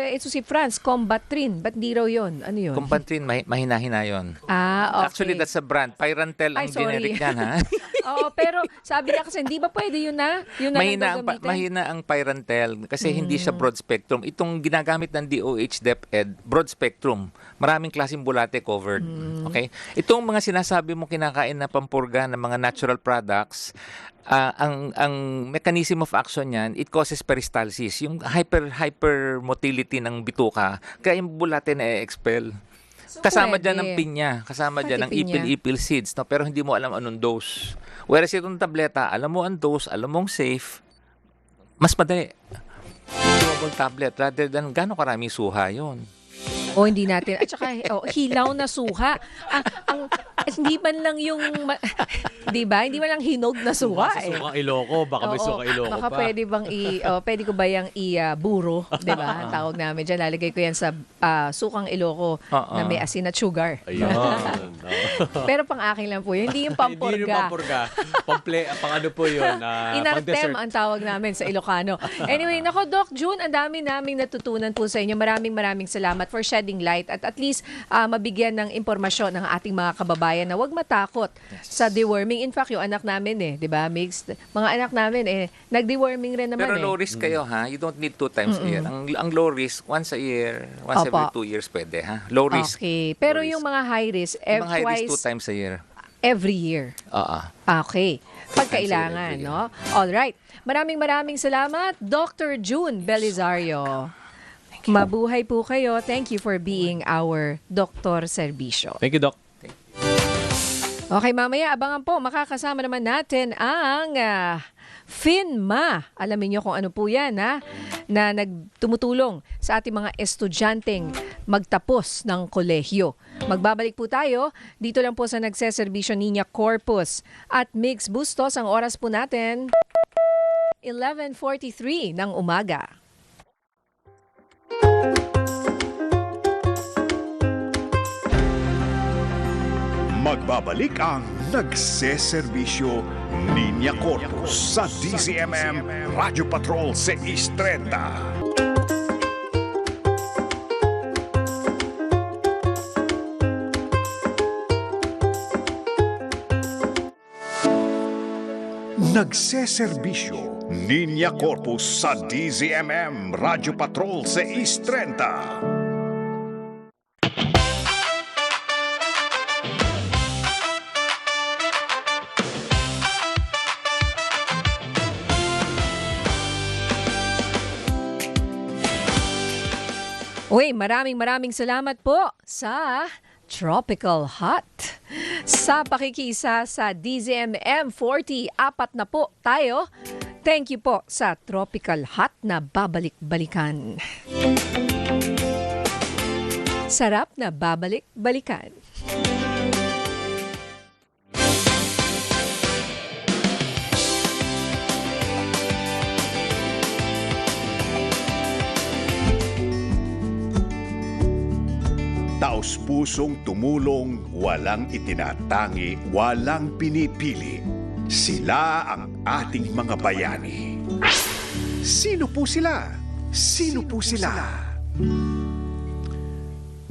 Ito si Franz, Combatrin. Ba't di raw yun? Ano yun? Compantrin, mahina-hina yun. Okay. Actually, that's a brand. Pyrantel ang Ay, sorry. generic niyan, ha? Oo, pero sabi niya kasi, hindi ba pwede yun na? Yun na lang gagamitin? Mahina ang Pyrantel kasi hindi siya broad spectrum. Itong ginagamit ng DOH DepEd, broad spectrum. Maraming klaseng bulate covered. Okay? Itong mga sinasabi mo kinakain na pampurga ng mga natural products, ang mechanism of action niyan, it causes peristalsis, yung hyper motility ng bituka, kaya yung bulate na i-expel. Kasama pwede. dyan ng pinya, kasama Pati dyan ng pinya. ipil seeds, no? Pero hindi mo alam anong dose. Whereas itong tableta, alam mo ang dose, alam mong safe, mas madali. Chewable tablet rather than gano'ng karaming suha yun. O hindi natin. At saka, hilaw na suha. Hindi man lang yung, di ba? Hindi man lang hinog na suha Sa eh. sukang Ilocos, baka may Oo, sukang Ilocos baka pa. pwede bang pwede ko ba yung buro, di ba? Ang tawag namin dyan. Lalagay ko yan sa sukang Iloco na may asin at sugar. Ayun. Pero pang akin lang po yun. Hindi yung Hindi yung pampurga. pampurga. Pang ano po yun? Inartem ang tawag namin sa Ilocano. Anyway, nako Doc June, ang dami naming natutunan po sa inyo. Maraming salamat for shedding light at least mabigyan ng impormasyon ng ating mga kababayan na huwag matakot sa deworming. In fact, yung anak namin 'di ba, mixed. Mga anak namin nag-deworming rin naman Pero low risk kayo, ha? You don't need 2 times a year. Ang low risk, once a year, once every 2 years pwede, ha? Low risk. Okay. Pero Low yung risk. mga high risk, Yung mga high risk, 2 twice times a year. every year. Oo. Okay. Pagkailangan, Every year. no? All right. Maraming salamat, Dr. June Belisario. Mabuhay po kayo. Thank you for being our Dr. Serbisyo. Thank you, Doc. Okay, mamaya abangan po, makakasama naman natin ang FINMA. Alamin niyo kung ano po yan, na tumutulong sa ating mga estudyanteng magtapos ng kolehiyo. Magbabalik po tayo dito lang po sa nagseserbisyo Niña Corpus at Mix Bustos. Ang oras po natin 11:43 ng umaga. Magbabalik ang nagseserbisyo Niña Corpus sa DZMM Radio Patrol 630. Nagseserbisyo Niña Corpus sa DZMM Radio Patrol 630. Uy, maraming salamat po sa Tropical Hot. Sa pakikisa sa DZMM 40, 4 na po tayo. Thank you po sa Tropical Hot na babalik-balikan. Sarap na babalik-balikan. Taos-pusong tumulong, walang itinatangi, walang pinipili. Sila ang ating mga bayani. Sino po sila? Sino po sila?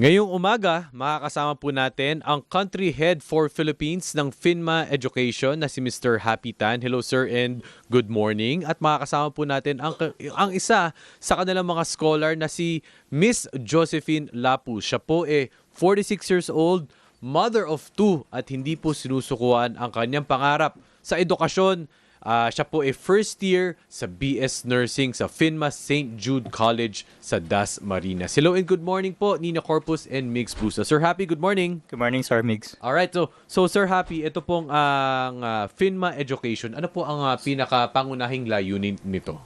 Ngayong umaga, makakasama po natin ang Country Head for Philippines ng FINMA Education na si Mr. Happy Tan. Hello sir and good morning. At makakasama po natin ang isa sa kanilang mga scholar na si Miss Josephine Lapu. Siya po 46 years old, mother of 2 at hindi po sinusukuan ang kanyang pangarap sa edukasyon. Siya po first year sa BS Nursing sa FINMA St. Jude College sa Dasmariñas. Hello and good morning po, Niña Corpus and Mix Bustos. Sir Happy, good morning. Good morning, Sir Migs. Alright, so Sir Happy, ito pong ang FINMA Education. Ano po ang pinakapangunahing layunin nito?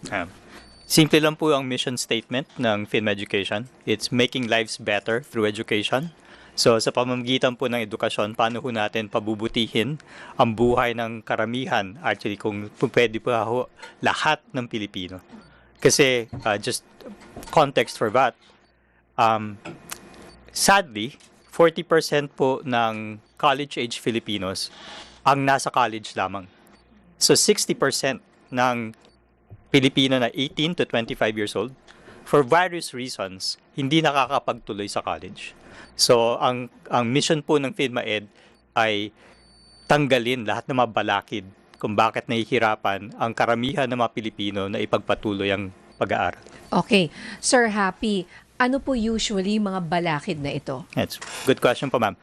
Simple lang po ang mission statement ng FINMA Education. It's making lives better through education. So sa pamamagitan po ng edukasyon, paano po natin pabubutihin ang buhay ng karamihan, actually kung pwede po lahat ng Pilipino. Kasi just context for that, sadly, 40% po ng college-age Filipinos ang nasa college lamang. So 60% ng Pilipino na 18 to 25 years old, for various reasons, hindi nakakapagtuloy sa college. So, ang mission po ng FINMA Ed ay tanggalin lahat ng mga balakid kung bakit nahihirapan ang karamihan ng mga Pilipino na ipagpatuloy ang pag-aaral. Okay. Sir Happy, ano po usually mga balakid na ito? That's good question po, ma'am.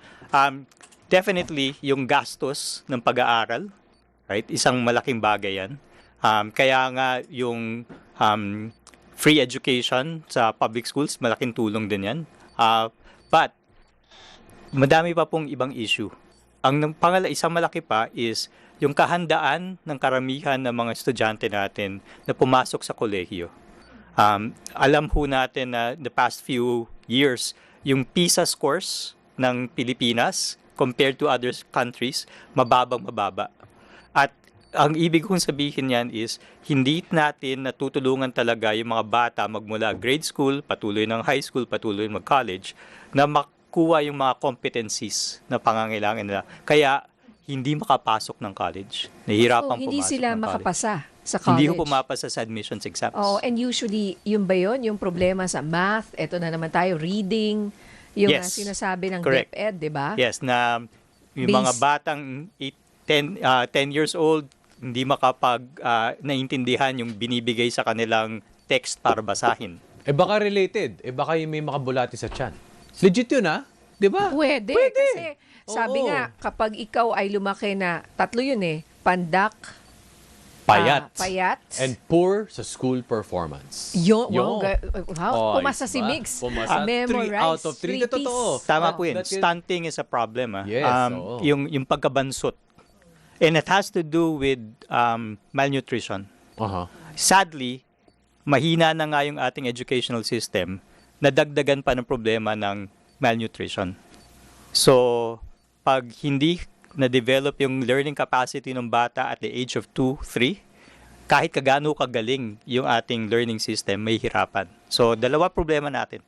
Definitely, yung gastos ng pag-aaral, right? Isang malaking bagay yan. Kaya nga yung free education sa public schools, malaking tulong din yan. But, madami pa pong ibang issue. Ang isang malaki pa is yung kahandaan ng karamihan ng mga estudyante natin na pumasok sa kolehiyo. Alam ho natin na the past few years, yung PISA scores ng Pilipinas compared to other countries, mababa. At ang ibig kong sabihin yan is, hindi natin natutulungan talaga yung mga bata magmula grade school, patuloy ng high school, patuloy mag-college, na makuha yung mga competencies na pangangailangan nila. Kaya, hindi makapasok ng college. Nahihirapan hindi pumasok sila ng college. makapasa sa college. Hindi ko pumapasa sa admissions exams. Oh, and usually, yun ba yun? Yung problema sa math, eto na naman tayo, reading, yung Yes. sinasabi ng Correct. DepEd, di ba? Yes, na yung mga batang 10 years old, hindi naiintindihan yung binibigay sa kanilang text para basahin. Baka related. Baka yung may makabulati sa tiyan. Legit yun, Di ba? Pwede. Kasi sabi Oo. nga, kapag ikaw ay lumaki na, tatlo yun pandak, Payat. Payat. And poor sa school performance. Wow, Yun. wow, pumasa si diba? Mix. Pumasa. Memorize. 3 out of 3. Three Totoo. piece. Tama po yun. That is- Stunting is a problem. Yes, oo. Yung pagkabansot. And it has to do with malnutrition. Aha. Sadly, mahina na nga yung ating educational system, nadagdagan pa ng problema ng malnutrition. So, pag hindi na-develop yung learning capacity ng bata at the age of 2, 3, kahit kagano kagaling yung ating learning system, may hirapan. So, dalawa problema natin.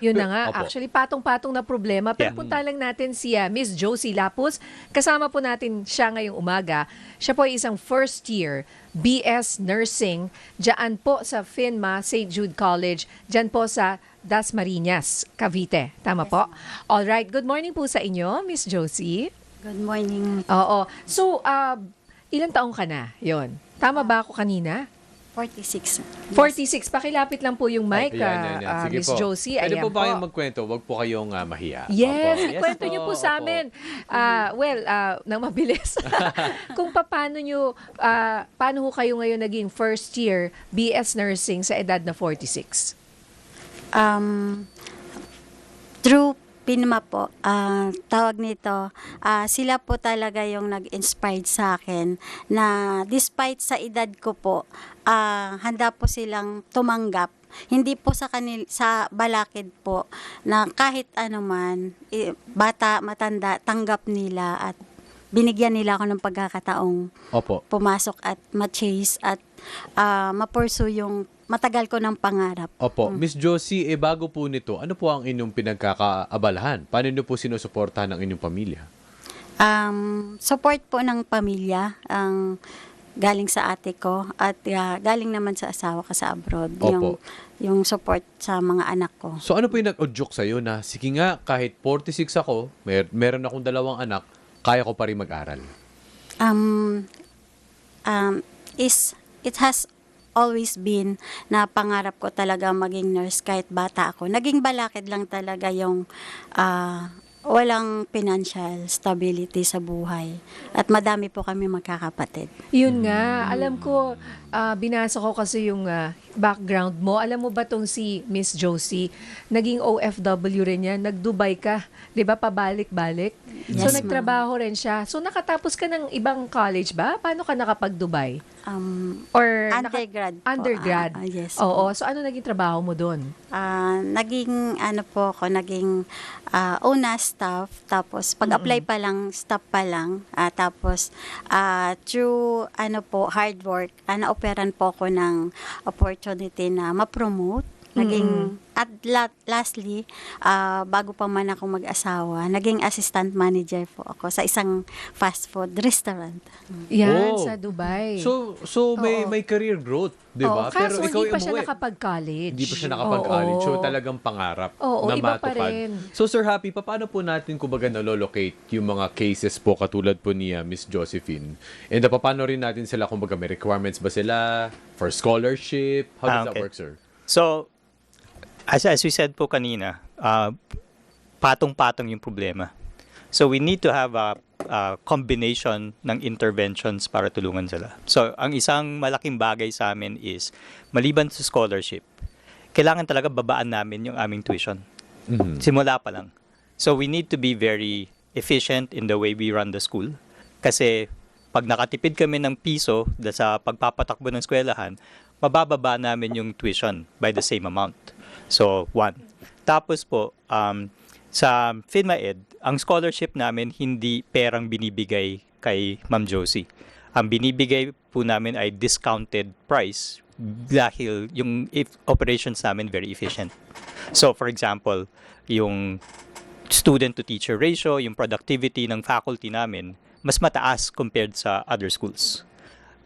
Yun na nga. Opo. Actually, patong-patong na problema. Pero Yeah. punta lang natin si Miss Josie Lapus. Kasama po natin siya ngayong umaga. Siya po ay isang first year BS Nursing dyan po sa FINMA St. Jude College, dyan po sa Dasmariñas, Cavite. Tama po? Alright. Good morning po sa inyo, Miss Josie. Good morning. Oo. So, ilang taong ka na? Yon. Tama ba ako kanina? 46. 46. Pakilapit lang po yung mic, Ayan. Sige Miss po. Josie. Pwede Ayan po ba kayong magkwento? Huwag po kayong mahiya. Yes, Opo. kwento niyo po sa amin. Nang mabilis. Kung paano ho kayo ngayon naging first year BS Nursing sa edad na 46? Through PINMA po, tawag nito, sila po talaga yung nag-inspired sa akin na despite sa edad ko po, handa po silang tumanggap. Hindi po sa balakid po na kahit ano man, bata, matanda, tanggap nila at binigyan nila ako ng pagkakataong Opo. pumasok at ma-chase at ma-pursue yung matagal ko ng pangarap. Opo. Miss Josie, bago po nito, ano po ang inyong pinagkakaabalahan? Paano niyo po sinusuportahan ang inyong pamilya? Support po ng pamilya ang galing sa ate ko at galing naman sa asawa ko sa abroad. Opo. Yung support sa mga anak ko. So ano po yung nag-udyok sa'yo na, sige nga, kahit 46 ako, meron akong 2 anak, kaya ko pa rin mag-aral? It has always been na pangarap ko talaga maging nurse kahit bata ako. Naging balakid lang talaga yung walang financial stability sa buhay. At madami po kami magkakapatid. Yun nga, alam ko, binasa ko kasi yung background mo. Alam mo ba tong si Miss Josie, naging OFW rin yan, nag-Dubai ka, di ba, pabalik-balik? So, Yes, nagtrabaho rin siya. So, nakatapos ka ng ibang college ba? Paano ka nakapag-Dubai? Or Undergrad po. undergrad? Yes. Oo. So, ano naging trabaho mo doon? Naging naging una staff, tapos pag-apply pa lang, staff pa lang, tapos through hard work, na-operan po ako ng opportunity na ma-promote. Naging, at lastly, bago pa man ako mag-asawa, naging assistant manager po ako sa isang fast food restaurant. Yan, Oh. sa Dubai. So may career growth, di ba? Oo, kaso ikaw hindi pa siya umuwi. nakapag-college. Hindi pa siya nakapag-college. So Oo. talagang pangarap Oo, na iba pa matupad. rin. So Sir Happy, paano po natin kumbaga nalolocate yung mga cases po katulad po ni Miss Josephine? And paano rin natin sila kumbaga may requirements ba sila for scholarship? How does that Okay. work, sir? So, as we said po kanina, patong-patong yung problema. So, we need to have a combination ng interventions para tulungan sila. So, ang isang malaking bagay sa amin is, maliban sa scholarship, kailangan talaga babaan namin yung aming tuition. Simula pa lang. So, we need to be very efficient in the way we run the school. Kasi, pag nakatipid kami ng piso sa pagpapatakbo ng eskwelahan, mabababa namin yung tuition by the same amount. So, 1. Tapos po, sa FinmaEd, ang scholarship namin hindi perang binibigay kay Ma'am Josie. Ang binibigay po namin ay discounted price dahil yung operations namin very efficient. So, for example, yung student-to-teacher ratio, yung productivity ng faculty namin, mas mataas compared sa other schools.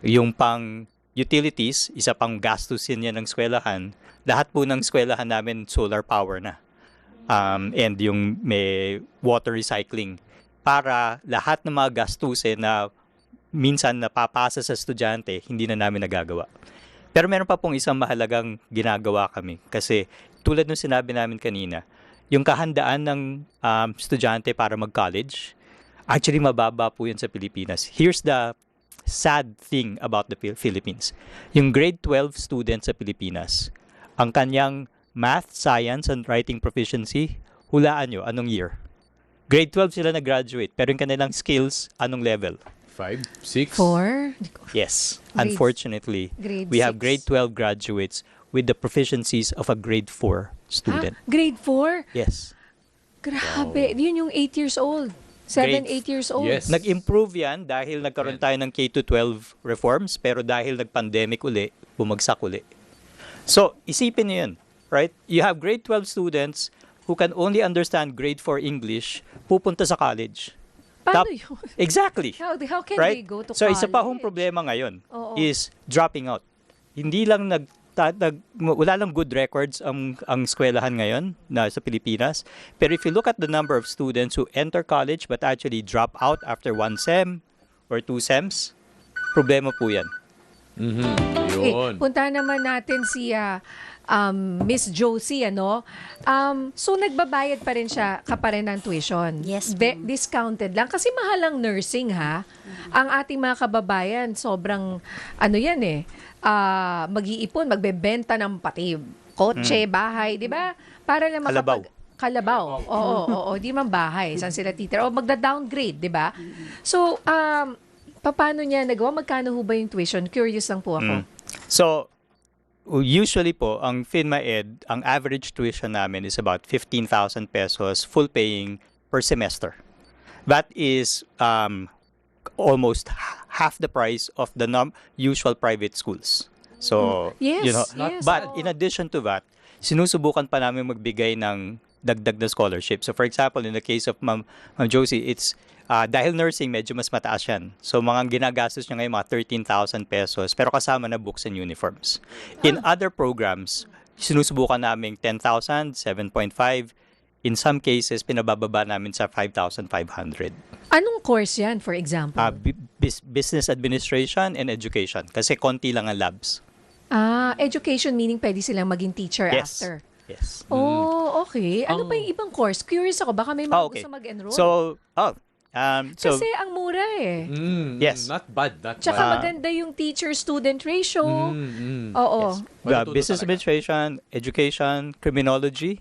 Yung pang utilities, isa pang gastusin yan ng eskwelahan, lahat po ng eskwelahan namin solar power na. And yung may water recycling para lahat ng mga gastusin na minsan napapasa sa estudyante, hindi na namin nagagawa. Pero meron pa pong isang mahalagang ginagawa kami kasi tulad ng sinabi namin kanina, yung kahandaan ng estudyante para mag-college, actually mababa po yun sa Pilipinas. Here's the sad thing about the Philippines. Yung grade 12 student sa Pilipinas, ang kanyang math, science, and writing proficiency, hulaan nyo, anong year? Grade 12 sila na-graduate, pero yung kanilang skills, anong level? 5, 6? 4? Yes. Grade- Unfortunately, grade we have 6. grade 12 graduates with the proficiencies of a grade 4 student. Grade 4? Yes. Grabe. Yun yung 8 years old. 7, Grade- 8 years old. Yes. Nag-improve yan dahil nagkaroon tayo ng K-12 reforms, pero dahil nag-pandemic uli, bumagsak uli. So, isipin niyo yun, right? You have grade 12 students who can only understand grade 4 English, pupunta sa college. Paano Tap- yun? Exactly. How can Right? they go to So, college? isa pa hong problema ngayon Oo. is dropping out. Hindi lang wala lang good records ang eskwelahan ngayon na sa Pilipinas. Pero if you look at the number of students who enter college but actually drop out after 1 sem or 2 sems, problema po yan. Yun. Punta naman natin si Miss Josie, ano? So, nagbabayad pa rin siya kaparin ng tuition. Yes, Discounted lang. Kasi mahal ang nursing, ha? Ang ating mga kababayan, sobrang, ano yan eh, mag-iipon, magbebenta ng pati kotse, bahay, di ba? Para lang Kalabaw. Kalabaw. Oo, di man bahay. Saan sila titira? O magda-downgrade, di ba? So, paano niya nagawa? Magkano ho ba yung tuition? Curious lang po ako. So, usually po, ang FinmaEd, ang average tuition namin is about 15,000 pesos full paying per semester. That is almost half the price of the usual private schools. So, Yes, yes, but oo. in addition to that, sinusubukan pa namin magbigay ng dagdag na scholarship. So, for example, in the case of Ma'am Josie, it's dahil nursing, medyo mas mataas yan. So, mga ginagastos niya ngayon, mga 13,000 pesos, pero kasama na books and uniforms. In other programs, sinusubukan namin 10,000, 7.5. In some cases, pinabababa namin sa 5,500. Anong course yan, for example? Business administration and education. Kasi konti lang ang labs. Education meaning pwede silang maging teacher Yes. after. Yes. Oh, okay. Ano pa yung ibang course? Curious ako. Baka may mga Okay. gusto mag-enroll. So, Kasi ang mura eh. Yes. Not bad, not Tsaka bad. maganda yung teacher-student ratio. Mm. Oo. Matututo business talaga. administration, education, criminology,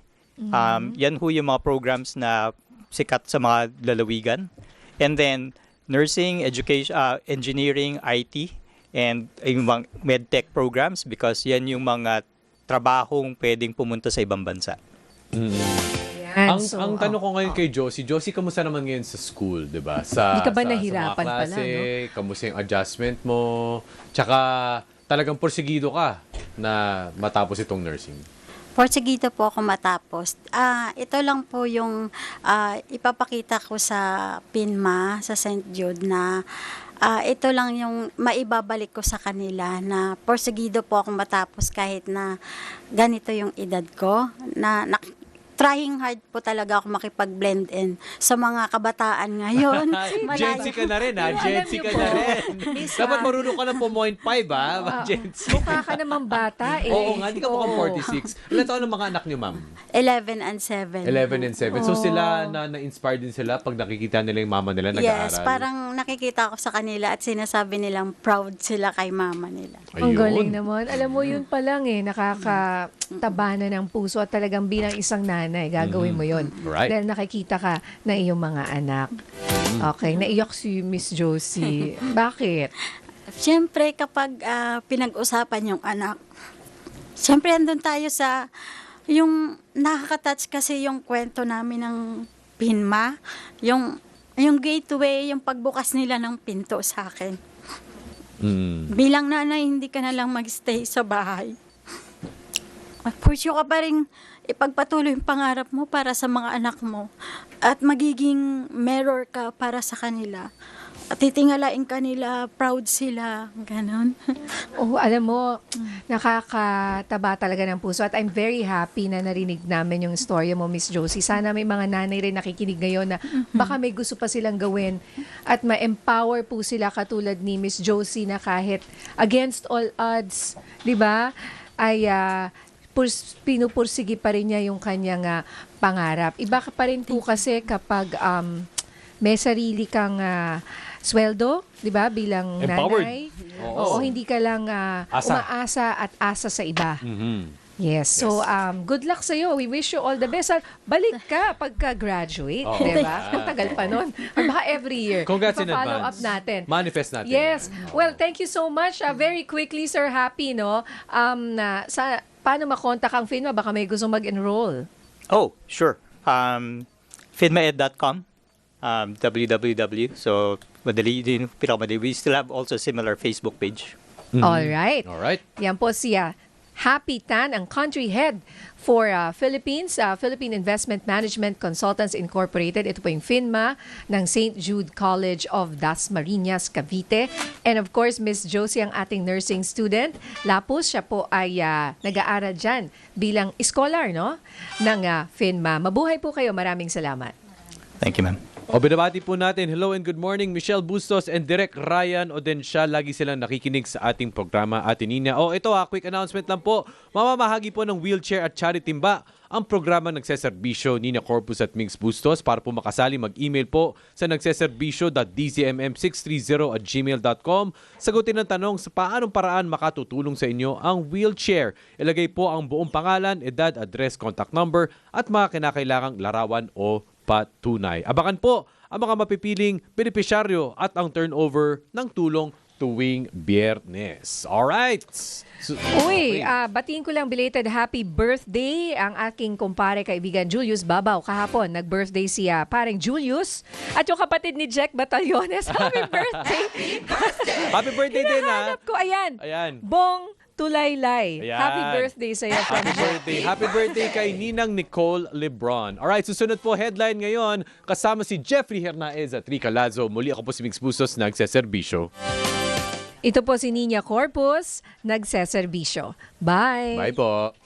yan ho yung mga programs na sikat sa mga lalawigan. And then, nursing, education, engineering, IT, and yung mga medtech programs because yan yung mga trabahong pwedeng pumunta sa ibang bansa. Yan. Ang tanong ko ngayon kay Josie, kamusta naman ngayon sa school, 'di ba? Sa Hindi ka ba sa nahirapan mga pala, klase, kamusta yung adjustment mo? Tsaka talagang porsigido ka na matapos itong nursing. Portuguese po ako matapos. Ito lang po yung ipapakita ko sa PINMA, sa St. Jude na ito lang yung maibabalik ko sa kanila na porsigido po ako matapos kahit na ganito yung edad ko. Trying hard po talaga ako makipag-blend in sa mga kabataan ngayon. Gen Z ka na rin, ha? Gen Z ka na rin. Dapat marunong ka ng 4.5, ha? Gen Z. Mukha ka namang bata eh. Oo nga, hindi ka mukhang Oo. 46. Ilan taon ang mga anak niyo, ma'am? 11 and 7. 11 and 7. So sila, na-inspire din sila pag nakikita nila yung mama nila nag-aaral? Yes, parang nakikita ko sa kanila at sinasabi nilang proud sila kay mama nila. Ang Ayun. galing naman. Alam mo, yun pa lang eh, nakakataba na ng puso at talagang bilang isang nanay, gagawin mo yun. Right. Dahil nakikita ka na iyong mga anak. Okay, naiyak si Miss Josie. Bakit? Siyempre, kapag pinag-usapan yung anak, siyempre, andun tayo sa, yung nakaka-touch kasi yung kwento namin ng PINMA, yung gateway, yung pagbukas nila ng pinto sa akin. Bilang nanay, hindi ka na lang mag-stay sa bahay. Pursue ka pa rin ipagpatuloy yung pangarap mo para sa mga anak mo at magiging mirror ka para sa kanila. At titingalain ka nila, proud sila, ganon. Oh, alam mo, nakakataba talaga ng puso at I'm very happy na narinig namin yung storya mo, Miss Josie. Sana may mga nanay rin nakikinig ngayon na baka may gusto pa silang gawin at ma-empower po sila katulad ni Miss Josie na kahit against all odds, di ba, ay pinupursigi pa rin niya yung kanyang pangarap. Iba ka pa rin po kasi kapag may sarili kang sweldo, di ba, bilang Empowered. nanay. Oo. Oo, hindi ka lang Asa. umaasa at asa sa iba. Mhm. Yes. So, good luck sa'yo. We wish you all the best. Balik ka pagka-graduate, Oo. di ba? Ang tagal pa nun. Or baka every year. Congrats in Ipa-follow advance. up natin. Manifest natin. Yes. Well, thank you so much. Very quickly, Sir Happy, no? Paano makontak ang FINMA? Baka may gusto mag-enroll. Oh, sure. Finmaed.com, www. So, madali din, pinakamadali. We still have also similar Facebook page. All right. Alright. Yan po siya. Happy Tan, ang country head for Philippines, Philippine Investment Management Consultants Incorporated. Ito po yung FINMA ng St. Jude College of Dasmariñas, Cavite. And of course, Miss Josie, ang ating nursing student. Lapus, siya po ay nag-aaral dyan bilang scholar, no? Ng FINMA. Mabuhay po kayo. Maraming salamat. Thank you, ma'am. O binabati po natin, hello and good morning, Michelle Bustos and Direk Ryan Odensya. Lagi silang nakikinig sa ating programa, Ate Nina. O ito quick announcement lang po. Mamamahagi po ng wheelchair at charity timba ang programa nagseserbisyo Nina Corpus at Mings Bustos. Para po makasali, mag-email po sa nagseserbisyo.dcmm630@gmail.com. Sagutin ang tanong sa paanong paraan makatutulong sa inyo ang wheelchair. Ilagay po ang buong pangalan, edad, address, contact number at mga kinakailangang larawan o patunay. Abangan po ang mga mapipiling benepisyaryo at ang turnover ng tulong tuwing Biyernes. Alright! Uy, batiin ko lang belated happy birthday ang aking kumpare kaibigan Julius Babaw. Kahapon, nag-birthday siya parang Julius at yung kapatid ni Jack Batallones. Happy birthday! Happy birthday din ha! Hinahanap ko, ayan. Ayan. Bong Tulaylay. Ayan. Happy birthday sa'yo from Happy birthday. Happy birthday kay Ninang Nicole Lebron. Alright, susunod po headline ngayon kasama si Jeffrey Hernaez at Rica Lazo. Muli ako po si Mix Bustos, nagseserbisyo. Ito po si Nina Corpus, nagseserbisyo. Bye! Bye po.